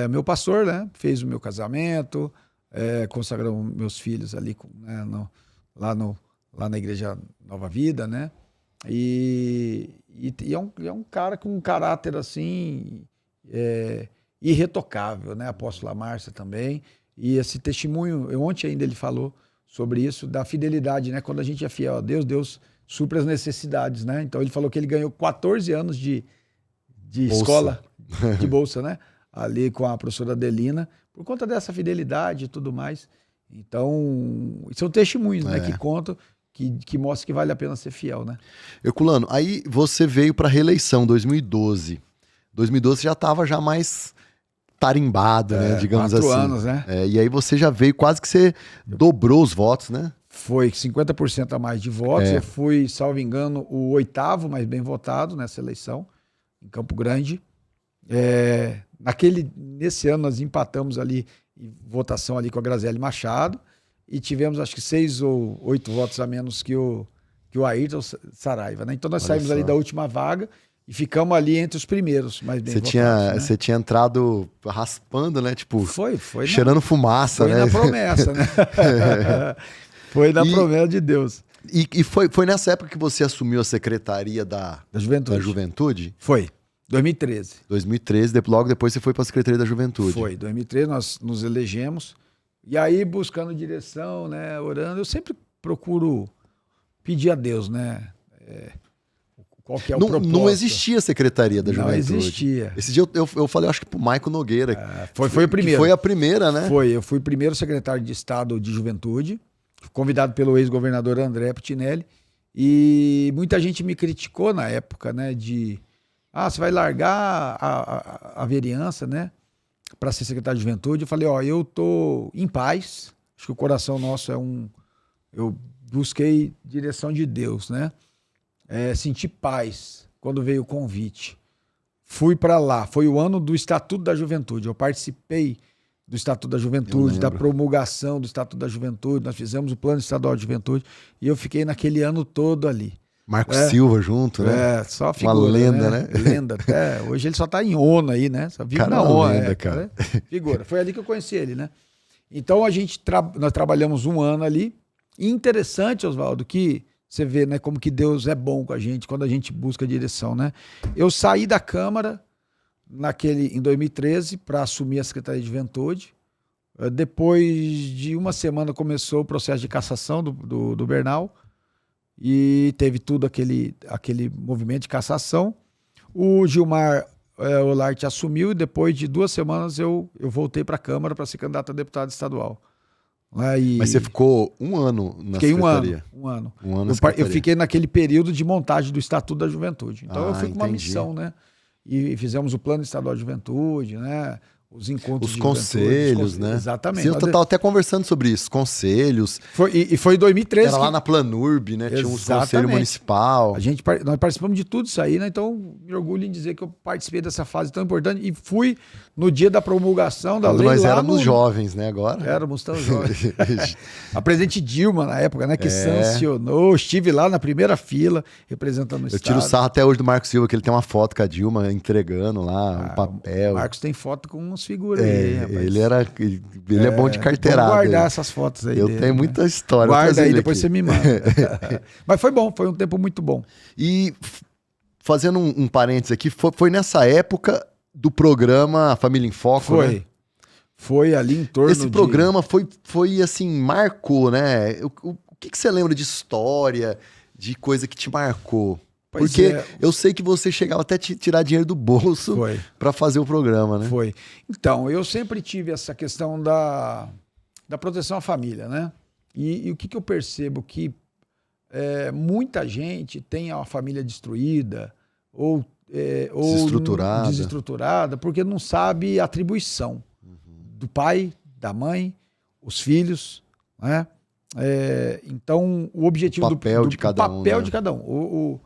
Meu pastor, né? Fez o meu casamento, consagrou meus filhos ali, né, lá na Igreja Nova Vida, né? E é um cara com um caráter assim irretocável, né? A apóstola Márcia também. E esse testemunho, ontem ainda ele falou sobre isso, da fidelidade, né? Quando a gente é fiel a Deus, Deus supre as necessidades, né? Então ele falou que ele ganhou 14 anos de escola, de bolsa, né? Ali com a professora Adelina, por conta dessa fidelidade e tudo mais. Então, são testemunhos, né? Que contam, que mostram que vale a pena ser fiel, né? Herculano, aí você veio para a reeleição, 2012. 2012 já estava mais tarimbado, né? Digamos 4 assim. anos, né? E aí você já veio, quase que você dobrou os votos, né? Foi 50% a mais de votos. Eu fui, salvo engano, o 8º mais bem votado nessa eleição, em Campo Grande. Nesse ano nós empatamos ali e votação ali com a Graziele Machado, e tivemos acho que 6 ou 8 votos a menos que o Ayrton Saraiva, né? Então nós saímos ali da última vaga e ficamos ali entre os primeiros, mais bem votados, né? Você tinha entrado raspando, né? Tipo, foi cheirando fumaça, né? Foi na promessa, né? Foi na promessa de Deus. E foi nessa época que você assumiu a Secretaria da Juventude? Foi, 2013. 2013, logo depois você foi para a Secretaria da Juventude. Foi, 2013 nós nos elegemos. E aí, buscando direção, né, orando, eu sempre procuro pedir a Deus, né? Qual que é o propósito. Não existia a Secretaria da Juventude. Não existia. Esse dia eu falei, acho que pro Maico Nogueira. Foi o primeiro. Foi a primeira, né? Eu fui o primeiro secretário de Estado de Juventude, convidado pelo ex-governador André Putinelli, e muita gente me criticou na época, né, você vai largar a vereança, né, para ser secretário de Juventude. Eu falei, eu tô em paz, acho que o coração nosso eu busquei direção de Deus, né, senti paz quando veio o convite. Fui para lá, foi o ano do Estatuto da Juventude, eu participei do Estatuto da Juventude, da promulgação do Estatuto da Juventude, nós fizemos o Plano Estadual de Juventude e eu fiquei naquele ano todo ali. Marco Silva junto, né? Só figura, uma lenda, né? Lenda, até. Hoje ele só tá em ONU aí, né? Só vive na ONU. Lenda, cara. Figura. Foi ali que eu conheci ele, né? Então nós trabalhamos um ano ali. E interessante, Oswaldo, que você vê, né, como que Deus é bom com a gente quando a gente busca direção, né? Eu saí da Câmara em 2013 para assumir a Secretaria de Juventude. Depois de uma semana começou o processo de cassação do Bernal e teve tudo aquele movimento de cassação. O Gilmar Olarte assumiu e depois de 2 semanas eu voltei para a Câmara para ser candidato a deputado estadual. Mas você ficou um ano na Secretaria? Fiquei um ano. Eu fiquei naquele período de montagem do Estatuto da Juventude. Então eu fui com uma missão, né? E fizemos o Plano Estadual de Juventude, né? Os encontros os conselhos, né? Exatamente. Eu estava até conversando sobre isso, conselhos. Foi em 2013. Era lá na Planurb, né? Tinha um conselho municipal. Nós participamos de tudo isso aí, né? Então, me orgulho em dizer que eu participei dessa fase tão importante e fui no dia da promulgação da lei. Nós éramos jovens, né? Agora. Éramos tão jovens. A presidente Dilma, na época, né? Que sancionou. Estive lá na primeira fila, representando o Estado. Eu tiro sarro até hoje do Marcos Silva, que ele tem uma foto com a Dilma entregando lá um papel. O Marcos tem foto com uns figuras aí, rapaz. Ele é bom de carteirada. Vou guardar essas fotos aí. Eu tenho muita história. Guarda aí, depois você me manda. Mas foi bom, foi um tempo muito bom. E fazendo um parênteses aqui, foi nessa época do programa Família em Foco, né? Foi ali em torno Esse programa foi assim, marcou, né? O que você lembra de história, de coisa que te marcou? Porque eu sei que você chegava até tirar dinheiro do bolso para fazer o programa, né? Foi. Então, eu sempre tive essa questão da proteção à família, né? E o que eu percebo? Que muita gente tem a família destruída ou desestruturada porque não sabe a atribuição do pai, da mãe, os filhos, né? Então, o objetivo do papel de cada um.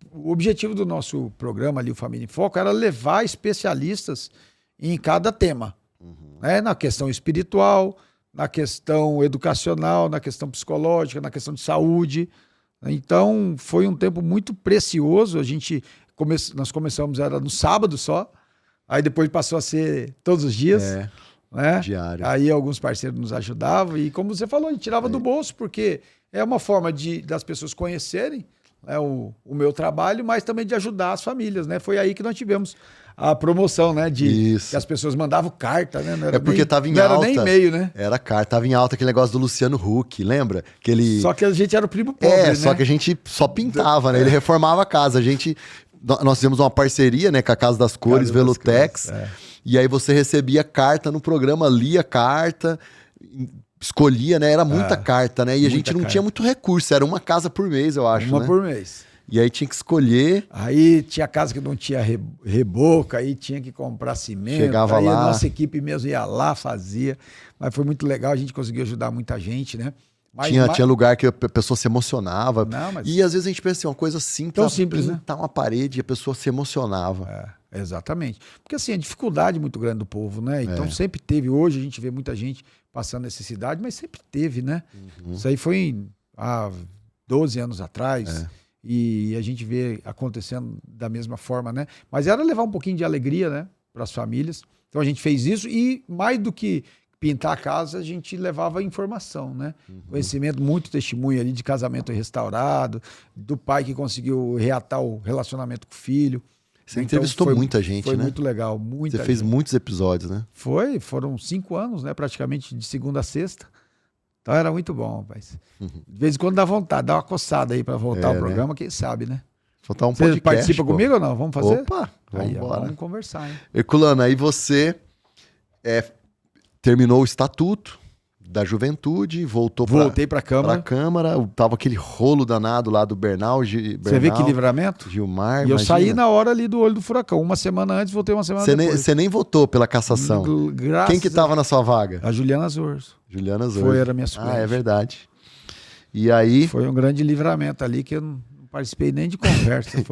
O objetivo do nosso programa ali, o Família em Foco, era levar especialistas em cada tema. Né? Na questão espiritual, na questão educacional, na questão psicológica, na questão de saúde. Então, foi um tempo muito precioso. Nós começamos, era no sábado só, aí depois passou a ser todos os dias. Né? Diário. Aí alguns parceiros nos ajudavam e, como você falou, a gente tirava do bolso, porque é uma forma das pessoas conhecerem o meu trabalho, mas também de ajudar as famílias, né? Foi aí que nós tivemos a promoção, né? Que as pessoas mandavam carta, né? Não era porque estava em alta. Não era nem e-mail, né? Era carta, estava em alta aquele negócio do Luciano Huck, lembra? Só que a gente era o primo pobre, né? Só que a gente só pintava, né? Ele reformava a casa. Nós fizemos uma parceria, né? Com a Casa das Cores, Velutex. E aí você recebia carta no programa, lia a carta, escolhia, né? Era muita carta, né? E a gente não tinha muito recurso, era uma casa por mês, eu acho, Uma por mês. E aí tinha que escolher. Aí tinha casa que não tinha reboco, aí tinha que comprar cimento. Chegava aí lá. A nossa equipe mesmo ia lá, fazia. Mas foi muito legal, a gente conseguiu ajudar muita gente, né? Tinha lugar que a pessoa se emocionava. Não, mas... E às vezes a gente pensa assim, uma coisa simples. Tão simples, né? Pintar uma parede e a pessoa se emocionava. Exatamente. Porque assim, a dificuldade muito grande do povo, né? Então sempre teve, hoje a gente vê muita gente passando necessidade, mas sempre teve, né? Isso aí foi há 12 anos atrás e a gente vê acontecendo da mesma forma, né? Mas era levar um pouquinho de alegria, né? Para as famílias. Então a gente fez isso e mais do que pintar a casa, a gente levava informação, né? Conhecimento, muito testemunho ali de casamento restaurado, do pai que conseguiu reatar o relacionamento com o filho. Você entrevistou muita gente, foi né? Foi muito legal, muita Você fez gente. muitos episódios, né? Foram 5 anos, né? Praticamente de segunda a sexta. Então era muito bom, rapaz. De vez em quando dá vontade, dá uma coçada aí para voltar ao programa, quem sabe, né? Faltar um Você podcast, participa comigo ou não? Vamos fazer? Opa, aí, vamos vamos conversar, hein? Herculano, aí você terminou o estatuto da juventude, Voltei para a Câmara. Tava aquele rolo danado lá do Bernal. Você vê que livramento? Gilmar, e eu saí na hora ali do olho do furacão. Uma semana antes, voltei uma semana depois. Você nem votou pela cassação. Quem que tava na sua vaga? A Juliana Zorzo. Juliana Zorzo. Era minha suplente. É verdade. E aí... Foi um grande livramento ali que eu não participei nem de conversa.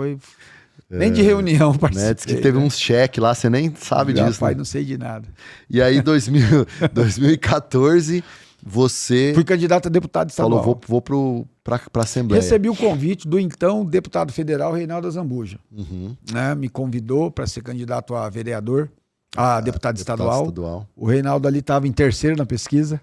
Nem de reunião participei. Né? Diz que teve uns cheques lá, você nem sabe disso. Rapaz, né? não sei de nada. E aí, 2014, você... Fui candidato a deputado estadual. Falou, vou para a Assembleia. Recebi o convite do então deputado federal Reinaldo Azambuja. Né? Me convidou para ser candidato a vereador, a deputado estadual. O Reinaldo ali estava em terceiro na pesquisa.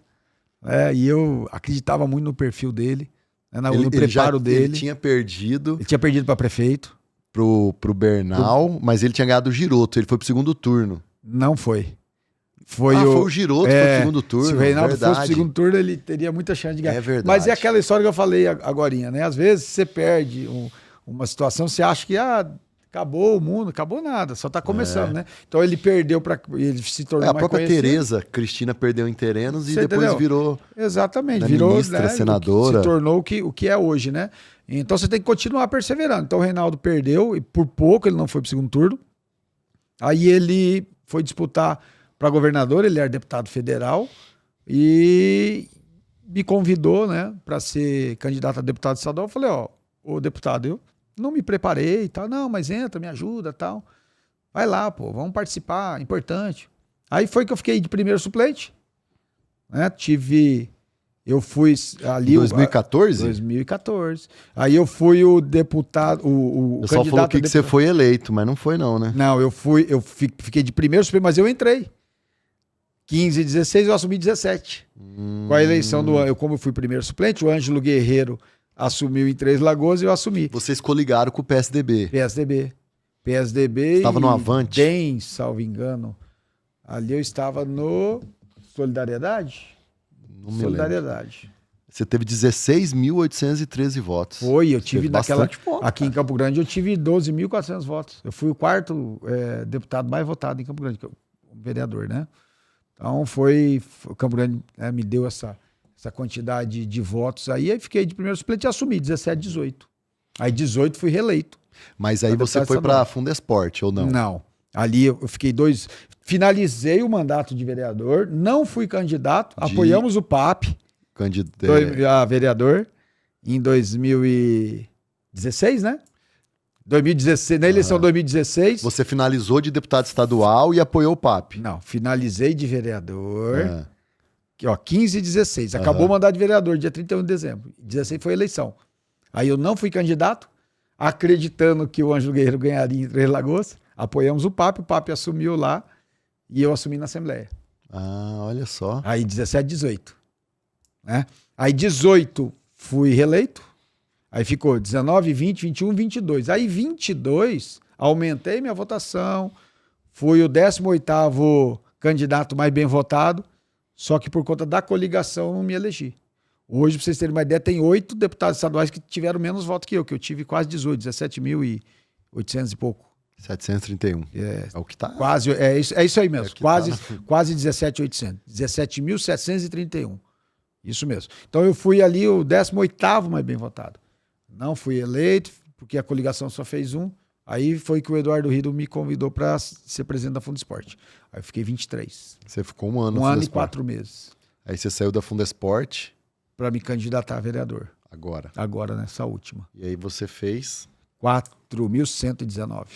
E eu acreditava muito no perfil dele, né? no preparo dele. Ele tinha perdido... Ele tinha perdido para prefeito. Pro Bernal, mas ele tinha ganhado o Giroto. Ele foi pro segundo turno. Não foi. Foi o Giroto foi pro segundo turno. Se o Reinaldo fosse pro segundo turno, ele teria muita chance de ganhar. É verdade. Mas é aquela história que eu falei agorinha, né? Às vezes você perde uma situação, você acha que acabou o mundo, acabou nada, só tá começando, né? Então ele perdeu ele se tornou mais própria conhecido. Tereza Cristina perdeu em Terenos e Você depois entendeu? virou... Exatamente, virou ministra, senadora. Se tornou o que é hoje, né? Então você tem que continuar perseverando. Então o Reinaldo perdeu e por pouco ele não foi pro segundo turno. Aí ele foi disputar para governador, ele era deputado federal e me convidou, né, para ser candidato a deputado estadual. Eu falei, ô deputado, eu não me preparei e tal. Não, mas entra, me ajuda e tal. Vai lá, pô, vamos participar, importante. Aí foi que eu fiquei de primeiro suplente, né? Eu fui ali... 2014? 2014. Aí eu fui o deputado, o candidato... Só falou que você foi eleito, mas não foi não, né? Não, eu fiquei de primeiro suplente, mas eu entrei. 15 e 16, eu assumi 17. Com a eleição como eu fui primeiro suplente, o Ângelo Guerreiro assumiu em Três Lagoas e eu assumi. Vocês coligaram com o PSDB. PSDB estava no Avante? DEM, salvo engano. Ali eu estava no Solidariedade? Não me Solidariedade. Lembro. Você teve 16.813 votos. Foi, eu tive naquela... voto, aqui em Campo Grande eu tive 12.400 votos. Eu fui o quarto deputado mais votado em Campo Grande, vereador, né? Então o Campo Grande me deu essa quantidade de votos aí fiquei de primeiro suplente e assumi 17, 18. Aí 18 fui reeleito. Mas aí você foi para a Fundesporte ou não? Não. Ali eu fiquei finalizei o mandato de vereador, não fui candidato, apoiamos o PAP, a vereador, em 2016, né? 2016, na eleição de 2016. Você finalizou de deputado estadual e apoiou o PAP? Não, finalizei de vereador, 15 e 16. Acabou o mandato de vereador, dia 31 de dezembro. 16 foi a eleição. Aí eu não fui candidato, acreditando que o Ângelo Guerreiro ganharia em Três Lagoas. Apoiamos o PAP assumiu lá e eu assumi na Assembleia. Olha só. Aí 17, 18. Né? Aí 18 fui reeleito. Aí ficou 19, 20, 21, 22. Aí 22 aumentei minha votação. Fui o 18º candidato mais bem votado. Só que por conta da coligação não me elegi. Hoje, para vocês terem uma ideia, tem 8 deputados estaduais que tiveram menos votos que eu tive quase 18, 17.800 e pouco. 731. É o que tá. Quase, é isso aí mesmo. Quase 17.800. 17.731. Isso mesmo. Então eu fui ali o 18º mais bem votado. Não fui eleito, porque a coligação só fez um. Aí foi que o Eduardo Rido me convidou para ser presidente da Fundesporte. Aí eu fiquei 23. Você ficou um ano. 1 ano e 4 meses. Aí você saiu da Fundesporte. Para me candidatar a vereador. Agora, nessa última. E aí você fez? 4.119.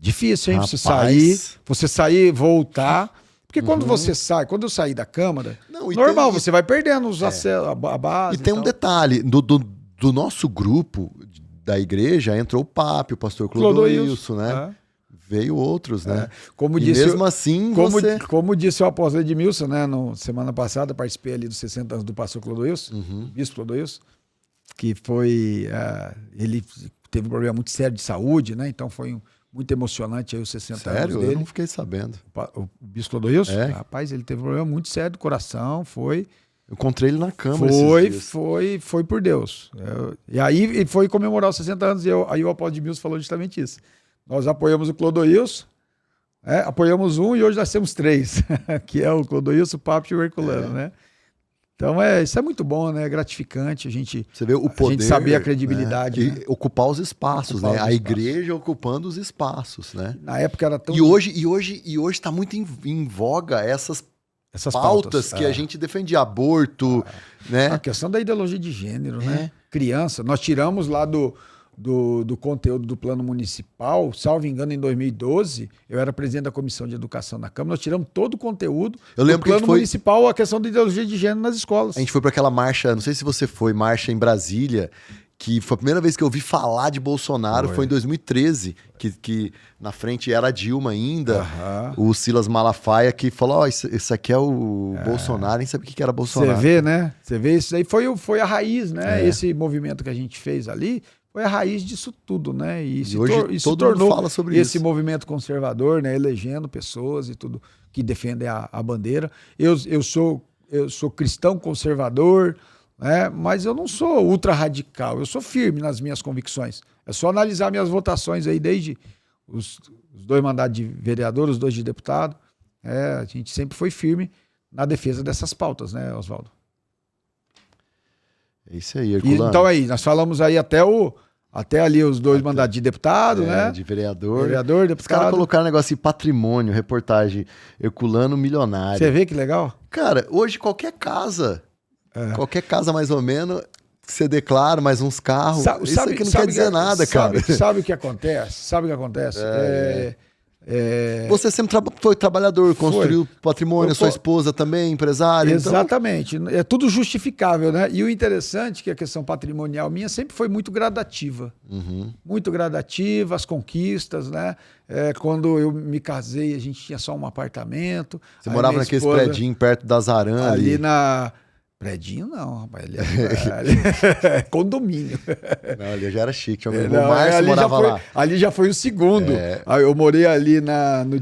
Difícil, hein? Rapaz. Você sair, voltar. Porque quando você sai, quando eu saí da Câmara, Não, e normal, tem- você vai perdendo os a base. E tem um tal. detalhe, do nosso grupo da igreja entrou o Papi, o pastor Clodoilson, né? Veio outros, né? Como E disse, mesmo assim, você... como disse o apóstolo Edmilson, né? Semana passada, participei ali dos 60 anos do pastor Clodoilson, bispo Clodoilson, que foi... ele teve um problema muito sério de saúde, né? Então foi muito emocionante aí os 60 Sério? anos Eu dele. não fiquei sabendo. O bispo Clodoilson? É? Rapaz, ele teve um problema muito sério do coração, foi... Eu encontrei ele na Câmara esses dias. Foi por Deus. E aí foi comemorar os 60 anos, aí o apóstolo Edmilson falou justamente isso. Nós apoiamos o Clodoilson, apoiamos um e hoje nós temos 3, que é o Clodoilson, o Papo e o Herculano, né? Então isso é muito bom, né? É gratificante a gente, Você vê o poder, gente saber a credibilidade. né? Né? E ocupar os espaços, Ocupar né? os A espaços. igreja ocupando os espaços, né? Na época era tão... E hoje está muito em voga essas pautas que a gente defendia, aborto, né? A questão da ideologia de gênero, né? Criança, nós tiramos lá do conteúdo do plano municipal, salvo engano, em 2012, eu era presidente da Comissão de Educação da Câmara, nós tiramos todo o conteúdo Eu lembro do que a plano gente foi- municipal, a questão da ideologia de gênero nas escolas. A gente foi para aquela marcha, não sei se você foi, marcha em Brasília, que foi a primeira vez que eu ouvi falar de Bolsonaro, foi em 2013, que na frente era a Dilma ainda, o Silas Malafaia, que falou, isso aqui é o Bolsonaro, nem sabia o que era Bolsonaro. Você vê, né? Você vê, isso daí foi a raiz, né? Esse movimento que a gente fez ali foi a raiz disso tudo, né? E hoje se todo mundo tornou fala sobre esse isso. movimento conservador, né? Elegendo pessoas e tudo que defendem a bandeira. Eu sou cristão conservador, né? Mas eu não sou ultra radical, eu sou firme nas minhas convicções. É só analisar minhas votações aí, desde os 2 mandatos de vereador, os 2 de deputado. A gente sempre foi firme na defesa dessas pautas, né, Oswaldo? É isso aí, Herculano. Então aí, nós falamos aí até ali os 2 mandatos de deputado, né? De vereador. Vereador, Os caras deputado. colocaram um negócio de patrimônio, reportagem, Herculano milionário. Você vê que legal? Cara, hoje qualquer casa mais ou menos, você declara mais uns carros, isso aqui não quer dizer nada, cara. Sabe o que acontece? Sabe o que acontece? Você sempre foi trabalhador, construiu patrimônio, sua esposa também, empresária. Exatamente. É tudo justificável, né? E o interessante é que a questão patrimonial minha sempre foi muito gradativa. Muito gradativa, as conquistas, né? Quando eu me casei, a gente tinha só um apartamento. Você morava naqueles predinhos perto da Zaran ali. Na... Predinho não, rapaz. É condomínio. Não, ali já era chique. O Não, Márcio morava lá. Ali já foi o segundo. Eu morei ali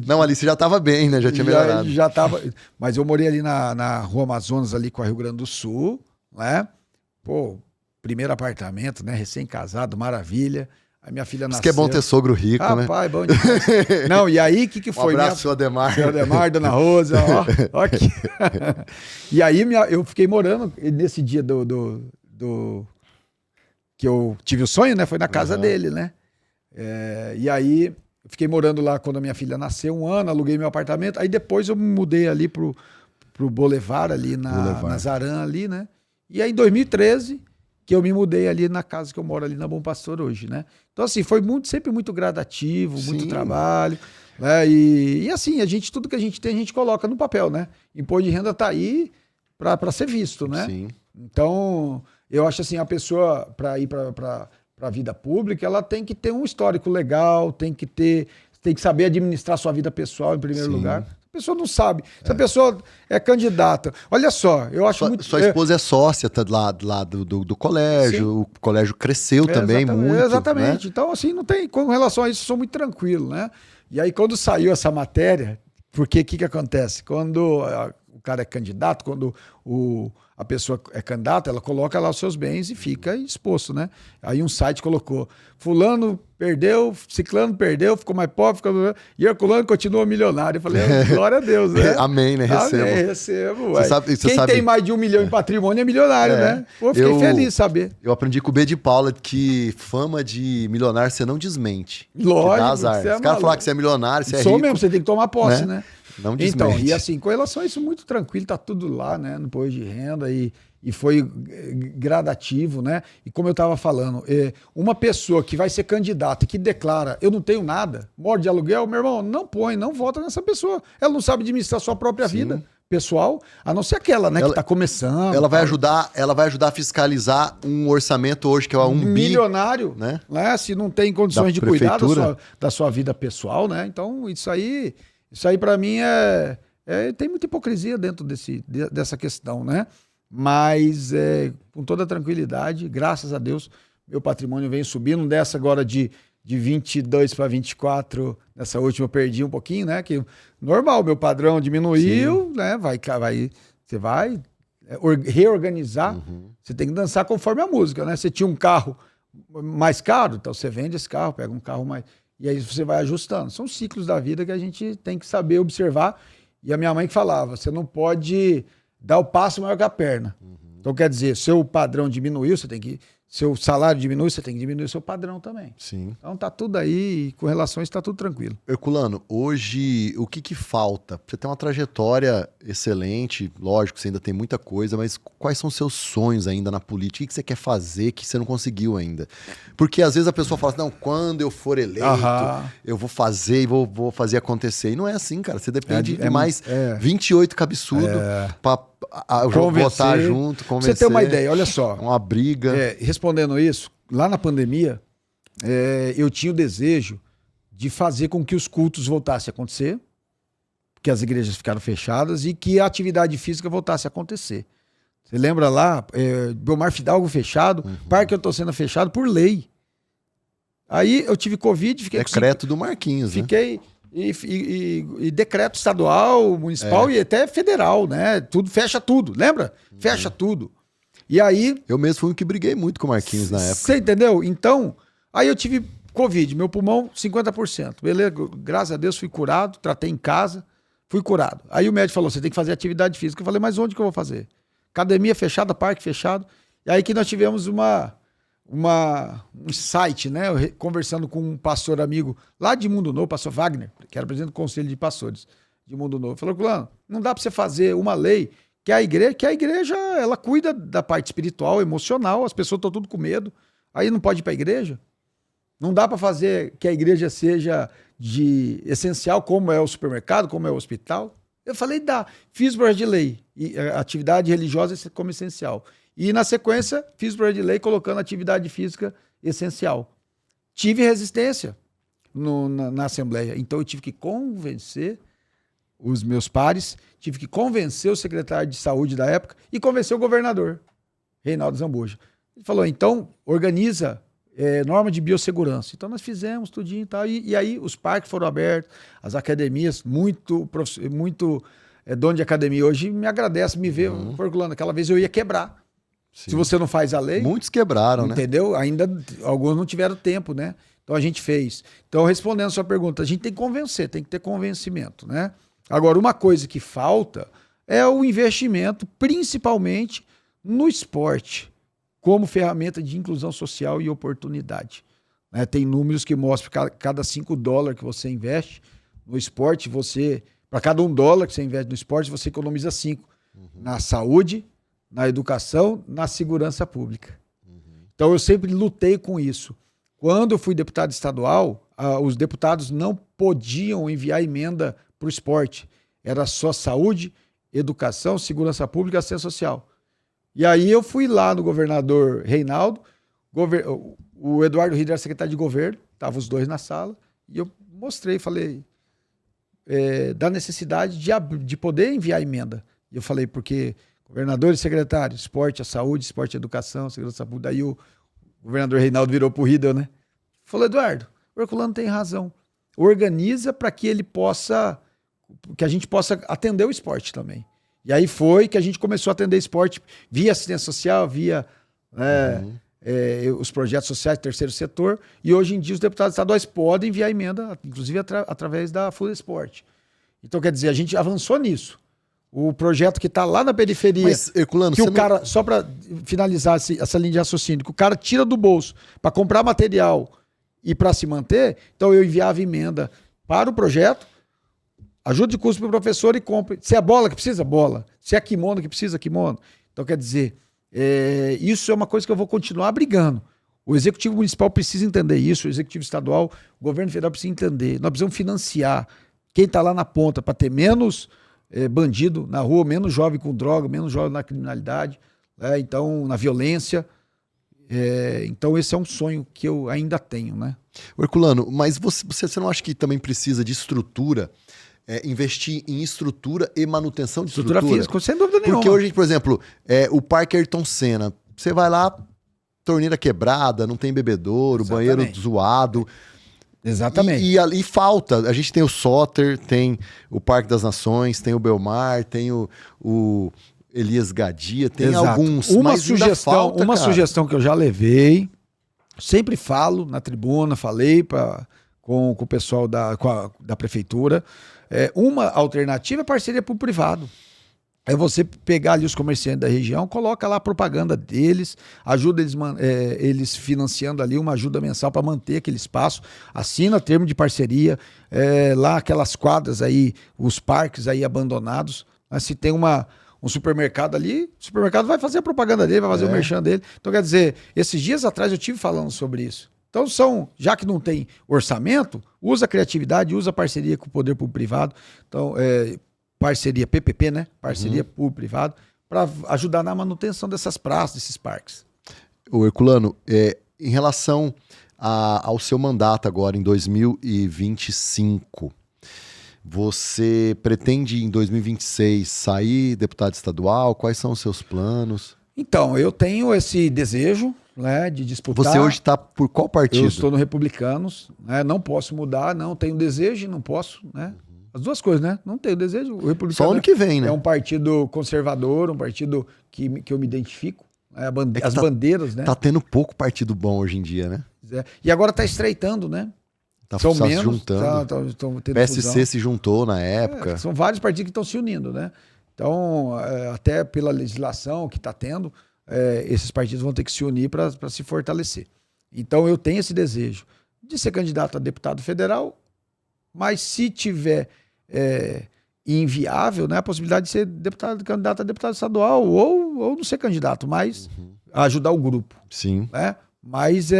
Não, ali você já estava bem, né? Já tinha melhorado. Já tava, mas eu morei ali na Rua Amazonas, ali com a Rio Grande do Sul, né? Pô, primeiro apartamento, né? Recém-casado, maravilha. Aí minha filha nasceu. Isso que é bom ter sogro rico, né? Rapaz, bom demais. Não, e aí, o que foi? Um abraço, seu Ademar. Seu Ademar, Dona Rosa, ó aqui. E aí, eu fiquei morando nesse dia que eu tive o sonho, né? Foi na casa dele, né? E aí, eu fiquei morando lá quando a minha filha nasceu, 1 ano, aluguei meu apartamento. Aí depois eu me mudei ali pro Boulevard, ali na Zaran, ali, né? E aí, em 2013... que eu me mudei ali na casa que eu moro ali na Bom Pastor hoje, né? Então, assim, foi sempre muito gradativo, muito trabalho, né? E assim, tudo que a gente tem, a gente coloca no papel, né? Imposto de renda tá aí para ser visto, né? Sim. Então, eu acho assim, a pessoa, para ir para a vida pública, ela tem que ter um histórico legal, tem que saber administrar sua vida pessoal em primeiro lugar. A pessoa não sabe. Se a pessoa é candidata. Olha só, eu acho muito... Sua esposa é sócia lá do colégio. Sim. O colégio cresceu também muito. Exatamente. Né? Então, assim, não tem... Com relação a isso, eu sou muito tranquilo, né? E aí, quando saiu essa matéria... Porque o que acontece? Quando o cara é candidato, quando a pessoa é candidata, ela coloca lá os seus bens e fica exposto, né? Aí um site colocou, fulano perdeu, ciclano perdeu, ficou mais pobre, e Herculano continua milionário. Eu falei, glória a Deus, né? Amém, né? Recebo. Amém, recebo. Você Quem tem mais de 1 milhão em patrimônio é milionário, né? Pô, fiquei feliz de saber. Eu aprendi com o B de Paula que fama de milionário você não desmente. Lógico. Dá azar. Os caras falam que você é milionário, você é rico. Mesmo, você tem que tomar posse, né? Não desmente. Então, e assim, com relação a isso, muito tranquilo, tá tudo lá, né? No imposto de renda. E e foi gradativo, né? E como eu estava falando, uma pessoa que vai ser candidata e que declara eu não tenho nada, moro de aluguel, meu irmão, não põe, não vota nessa pessoa. Ela não sabe administrar sua própria vida pessoal, a não ser aquela, né, que está começando. Ela vai ajudar a fiscalizar um orçamento hoje que é milionário, bi, né? Se não tem condições de cuidar da sua vida pessoal, né? Então, isso aí para mim tem muita hipocrisia dentro dessa questão, né? Mas com toda tranquilidade, graças a Deus, meu patrimônio vem subindo. Dessa agora de 22 para 24, nessa última eu perdi um pouquinho, né? Que normal, meu padrão diminuiu, né? Você vai reorganizar, você tem que dançar conforme a música, né? Você tinha um carro mais caro, então você vende esse carro, pega um carro mais... E aí você vai ajustando. São ciclos da vida que a gente tem que saber observar. E a minha mãe que falava, você não pode dar o passo maior que a perna. Então, quer dizer, seu padrão diminuiu, seu salário diminui, você tem que diminuir o seu padrão também. Sim. Então tá tudo aí, com relações tá tudo tranquilo. Herculano, hoje o que falta? Você tem uma trajetória excelente, lógico, você ainda tem muita coisa, mas quais são os seus sonhos ainda na política? O que você quer fazer que você não conseguiu ainda? Porque às vezes a pessoa fala assim, não, quando eu for eleito, eu vou fazer e vou fazer acontecer. E não é assim, cara. Você depende de mais 28 cabeçudos pra votar junto, convencer. Você tem uma ideia, olha só. Uma briga. Respondendo isso, lá na pandemia, eu tinha o desejo de fazer com que os cultos voltassem a acontecer, que as igrejas ficaram fechadas e que a atividade física voltasse a acontecer. Você lembra lá, Belmar Fidalgo fechado, Parque Antocena fechado por lei. Aí eu tive Covid, fiquei decreto do Marquinhos, fiquei, né? E decreto estadual, municipal e até federal, né? Fecha tudo, lembra? Fecha tudo. E aí... Eu mesmo fui o que briguei muito com o Marquinhos na época. Você entendeu? Então, aí eu tive Covid, meu pulmão 50%. Beleza, graças a Deus fui curado, tratei em casa, fui curado. Aí o médico falou, você tem que fazer atividade física. Eu falei, mas onde que eu vou fazer? Academia fechada, parque fechado. E aí que nós tivemos um site, né? Conversando com um pastor amigo lá de Mundo Novo, pastor Wagner, que era presidente do Conselho de Pastores de Mundo Novo. Falou, Fulano, não dá para você fazer uma lei que a igreja, ela cuida da parte espiritual, emocional, as pessoas estão tudo com medo. Aí não pode ir para a igreja? Não dá para fazer que a igreja seja de essencial, como é o supermercado, como é o hospital? Eu falei, dá. Fiz o projeto de lei, e a atividade religiosa como essencial. E, na sequência, fiz o projeto de lei colocando atividade física essencial. Tive resistência na Assembleia. Então, eu tive que convencer os meus pares, tive que convencer o secretário de saúde da época e convencer o governador, Reinaldo Zambuja. Ele falou, então, organiza norma de biossegurança. Então, nós fizemos tudinho e tal. E aí, os parques foram abertos, as academias, muito dono de academia hoje me agradece, me vê, Herculano, aquela vez eu ia quebrar. Sim. Se você não faz a lei... Muitos quebraram, entendeu? Ainda alguns não tiveram tempo, né? Então a gente fez. Então, respondendo a sua pergunta, a gente tem que convencer, tem que ter convencimento, né? Agora, uma coisa que falta é o investimento, principalmente no esporte, como ferramenta de inclusão social e oportunidade. Né? Tem números que mostram que cada $5 que você investe no esporte, para cada $1 que você investe no esporte, você economiza 5 na saúde, na educação, na segurança pública. Então eu sempre lutei com isso. Quando eu fui deputado estadual, os deputados não podiam enviar emenda para o esporte. Era só saúde, educação, segurança pública e assistência social. E aí eu fui lá no governador Reinaldo, o Eduardo Rieder era secretário de governo, estavam os dois na sala, e eu mostrei, falei da necessidade de poder enviar emenda. E eu falei, porque governador e secretário, esporte, a saúde, esporte, a educação, segurança pública. Daí o governador Reinaldo virou pro Rieder, né? Falou, Eduardo, o Herculano tem razão. Organiza para que a gente possa atender o esporte também. E aí foi que a gente começou a atender esporte via assistência social, via os projetos sociais do terceiro setor. E hoje em dia os deputados estaduais podem enviar emenda, inclusive através da Full Sport. Então, quer dizer, a gente avançou nisso. O projeto que está lá na periferia, mas, Herculano, que o cara, só para finalizar essa linha de raciocínio, que o cara tira do bolso para comprar material e para se manter, então eu enviava emenda para o projeto, ajuda de custo para o professor e compra. Se é bola que precisa, bola. Se é kimono que precisa, kimono. Então, quer dizer, Isso é uma coisa que eu vou continuar brigando. O Executivo Municipal precisa entender isso, o Executivo Estadual, o Governo Federal precisa entender. Nós precisamos financiar quem está lá na ponta para ter menos bandido na rua, menos jovem com droga, menos jovem na criminalidade, então na violência. Então esse é um sonho que eu ainda tenho, né? Herculano, mas você não acha que também precisa de estrutura, investir em estrutura e manutenção de estrutura? Física, sem dúvida nenhuma. Porque hoje, por exemplo, o Parque Ayrton Senna, você vai lá, torneira quebrada, não tem bebedouro, banheiro zoado. Exatamente. E falta. A gente tem o Soter, tem o Parque das Nações, tem o Belmar, tem o Elias Gadia, tem alguns. Uma sugestão que eu já levei, sempre falo na tribuna, falei com o pessoal da prefeitura. Uma alternativa é parceria público-privado. É você pegar ali os comerciantes da região, coloca lá a propaganda deles, ajuda eles financiando ali uma ajuda mensal para manter aquele espaço, assina termo de parceria, lá aquelas quadras aí, os parques aí abandonados. Mas se tem um supermercado ali, o supermercado vai fazer a propaganda dele, vai fazer o merchan dele. Então, quer dizer, esses dias atrás eu tive falando sobre isso. Então, já que não tem orçamento, usa a criatividade, usa a parceria com o poder público-privado. Então, parceria PPP, né? Parceria público-privado, para ajudar na manutenção dessas praças, desses parques. Ô Herculano, em relação ao seu mandato agora em 2025, você pretende em 2026 sair deputado estadual? Quais são os seus planos? Então, eu tenho esse desejo, né, de disputar. Você hoje está por qual partido? Eu estou no Republicanos, né? Não posso mudar, não tenho desejo e não posso, né? As duas coisas, né? Não tenho desejo. O Republicano só ano que vem, né? É um partido conservador, um partido que eu me identifico. As bandeiras, né? Tá tendo pouco partido bom hoje em dia, né? E agora tá estreitando, né? São menos, se juntando. PSC fusão. se juntou na época. São vários partidos que estão se unindo, né? Então, até pela legislação que está tendo, esses partidos vão ter que se unir para se fortalecer. Então, eu tenho esse desejo de ser candidato a deputado federal, mas se tiver inviável, né, a possibilidade de ser candidato a deputado estadual ou não ser candidato, mas ajudar o grupo. Sim. Né? Mas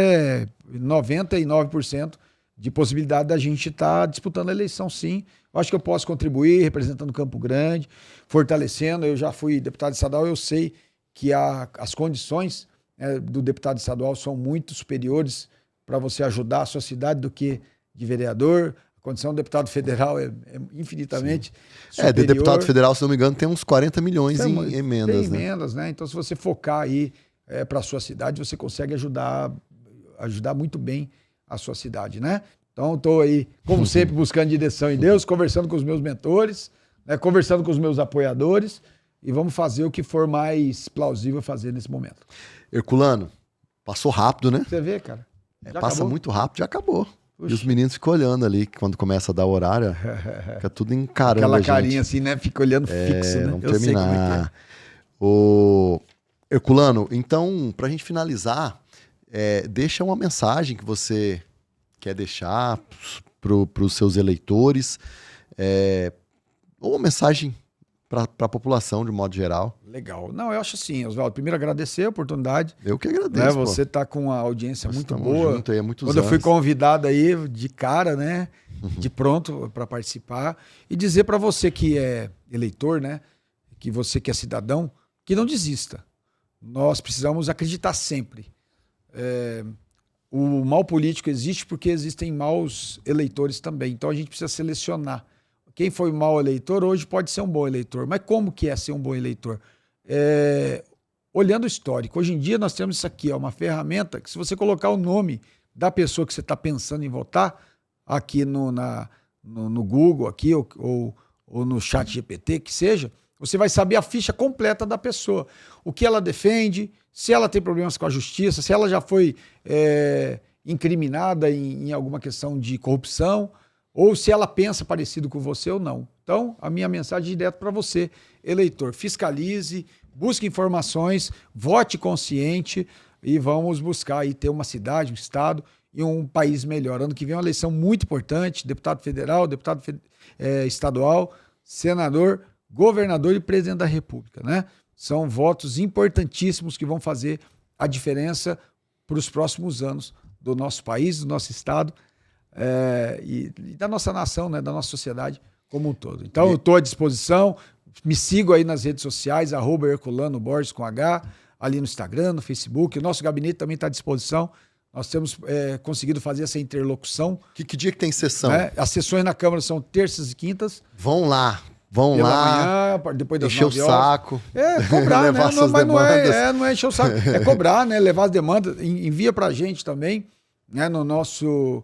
99% de possibilidade da gente estar disputando a eleição, sim. Eu acho que eu posso contribuir representando Campo Grande, fortalecendo. Eu já fui deputado estadual, eu sei que as condições do deputado estadual são muito superiores para você ajudar a sua cidade do que de vereador. A condição do deputado federal é infinitamente superior. De deputado federal, se não me engano, tem uns 40 milhões em emendas. Tem emendas, né? Então, se você focar aí para a sua cidade, você consegue ajudar muito bem a sua cidade, né? Então, estou aí, como sempre, buscando direção em Deus, conversando com os meus mentores, né? Conversando com os meus apoiadores e vamos fazer o que for mais plausível fazer nesse momento. Herculano, passou rápido, né? Você vê, cara? Passa muito rápido, já acabou. Puxa. E os meninos ficam olhando ali, quando começa a dar o horário, fica tudo encarando. Aquela carinha assim, né? Fica olhando fixo, né? Vamos terminar. Herculano, então, pra gente finalizar, deixa uma mensagem que você quer deixar para os seus eleitores, ou uma mensagem para a população de modo geral. Legal. Não, eu acho assim, Oswaldo, primeiro agradecer a oportunidade. Eu que agradeço. Você tá com uma audiência Nós muito estamos boa. juntos aí há muitos Quando anos. eu fui convidado aí de cara, né, de pronto para participar e dizer para você que é eleitor, né, que você que é cidadão, que não desista. Nós precisamos acreditar sempre. O mal político existe porque existem maus eleitores também. Então a gente precisa selecionar. Quem foi mau eleitor hoje pode ser um bom eleitor. Mas como que é ser um bom eleitor? Olhando o histórico. Hoje em dia nós temos isso aqui, uma ferramenta que se você colocar o nome da pessoa que você está pensando em votar, aqui no Google aqui, ou no chat GPT, que seja, você vai saber a ficha completa da pessoa. O que ela defende, se ela tem problemas com a justiça, se ela já foi incriminada em alguma questão de corrupção, ou se ela pensa parecido com você ou não. Então, a minha mensagem é direto para você, eleitor. Fiscalize, busque informações, vote consciente e vamos buscar aí ter uma cidade, um estado e um país melhor. Ano que vem é uma eleição muito importante, deputado federal, deputado estadual, senador, governador e presidente da República, né? são votos importantíssimos que vão fazer a diferença para os próximos anos do nosso país, do nosso estado e da nossa nação, né, da nossa sociedade como um todo. Então, eu estou à disposição. Me sigam aí nas redes sociais, @HerculanoBorges com H, ali no Instagram, no Facebook. O nosso gabinete também está à disposição. Nós temos conseguido fazer essa interlocução. Que dia que tem sessão? Né? As sessões na Câmara são terças e quintas. Vão lá. Pela manhã, depois das encher 9 o horas. saco. Cobrar, levar né? suas Mas demandas. não é encher o saco. É cobrar, né? Levar as demandas. Envia pra gente também, né? No nosso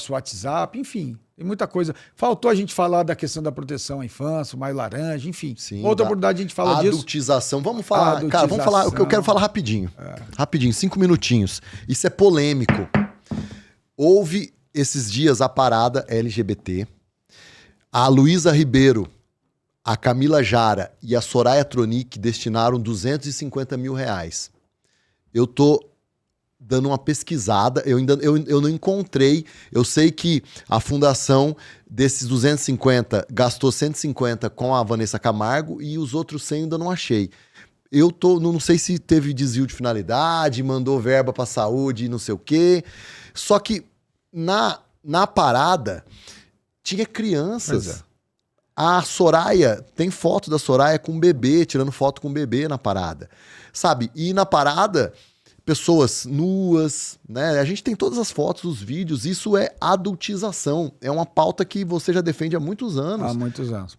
WhatsApp, enfim. Tem muita coisa. Faltou a gente falar da questão da proteção à infância, o Maio Laranja, enfim. Sim, outra oportunidade a gente fala disso. Adultização. Vamos falar, cara, vamos falar. Eu quero falar rapidinho. Rapidinho, 5 minutinhos. Isso é polêmico. Houve esses dias a parada LGBT. A Luísa Ribeiro, a Camila Jara e a Soraya Tronic destinaram R$250 mil. Eu tô dando uma pesquisada, eu não encontrei. Eu sei que a fundação desses 250 gastou 150 com a Vanessa Camargo e os outros 100 ainda não achei. Eu não sei se teve desvio de finalidade, mandou verba para saúde e não sei o quê. Só que na parada tinha crianças. A Soraya, tem foto da Soraya com um bebê, tirando foto com um bebê na parada, sabe? E na parada, pessoas nuas, né? A gente tem todas as fotos, os vídeos, isso é adultização. É uma pauta que você já defende há muitos anos. Há muitos anos.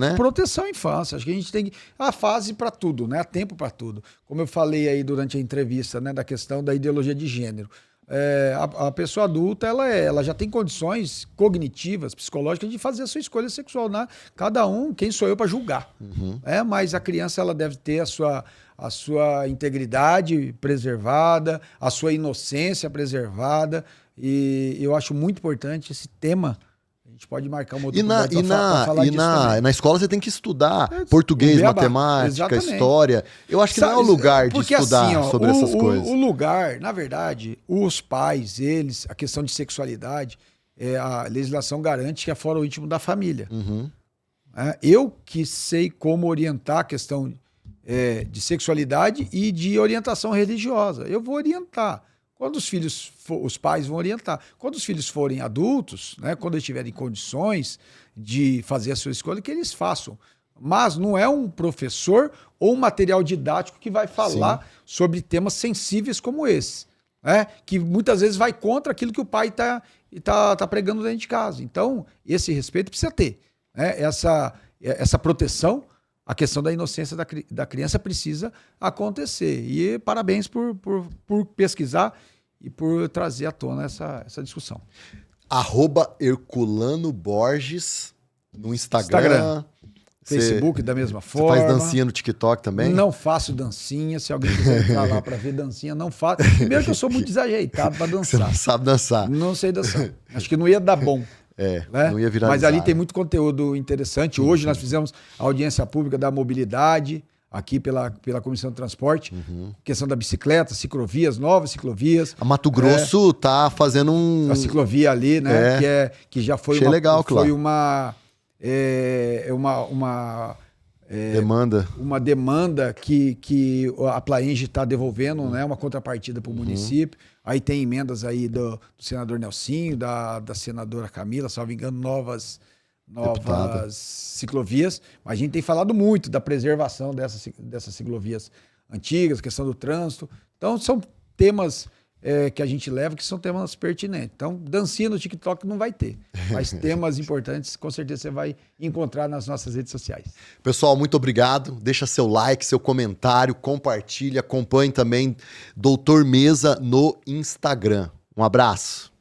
Né? Proteção à infância. Acho que a gente tem a fase para tudo, né? Há tempo para tudo. Como eu falei aí durante a entrevista, né? Da questão da ideologia de gênero. A pessoa adulta ela já tem condições cognitivas, psicológicas de fazer a sua escolha sexual, né? Cada um, quem sou eu para julgar? Mas a criança ela deve ter a sua integridade preservada, a sua inocência preservada, e eu acho muito importante esse tema. A gente pode marcar uma outra oportunidade para falar disso também. Na escola você tem que estudar português, matemática, exatamente. História. Eu acho que não é o lugar de estudar assim, sobre essas coisas. O lugar, na verdade, os pais, eles, a questão de sexualidade, a legislação garante que é fora o íntimo da família. Eu que sei como orientar a questão de sexualidade e de orientação religiosa. Eu vou orientar. Quando os pais vão orientar. Quando os filhos forem adultos, né, quando eles tiverem condições de fazer a sua escolha, que eles façam. Mas não é um professor ou um material didático que vai falar sobre temas sensíveis como esse, né, que muitas vezes vai contra aquilo que o pai tá pregando dentro de casa. Então, esse respeito precisa ter. Né, essa proteção, a questão da inocência da criança precisa acontecer. E parabéns por pesquisar e por trazer à tona essa discussão. @HerculanoBorges no Instagram. Facebook da mesma forma. Você faz dancinha no TikTok também? Não faço dancinha. Se alguém quiser entrar lá para ver dancinha, não faço. Primeiro que eu sou muito desajeitado para dançar. Você não sabe dançar. Não sei dançar. Acho que não ia dar bom. Né? Não ia viralizar. Mas ali tem muito conteúdo interessante. Hoje nós fizemos a audiência pública da mobilidade, aqui pela Comissão de Transporte, questão da bicicleta, ciclovias, novas ciclovias. A Mato Grosso tá fazendo a ciclovia ali, né? Que já foi legal, foi uma demanda. Uma demanda que a Plaenge está devolvendo, né? Uma contrapartida para o município. Aí tem emendas aí do senador Nelsinho, da senadora Camila, salvo engano, novas ciclovias. Mas a gente tem falado muito da preservação dessas ciclovias antigas, questão do trânsito. Então, são temas que a gente leva, que são temas pertinentes. Então, dancinha no TikTok não vai ter, mas temas importantes, com certeza você vai encontrar nas nossas redes sociais. Pessoal, muito obrigado. Deixa seu like, seu comentário, compartilhe, acompanhe também Doutor Mesa no Instagram. Um abraço.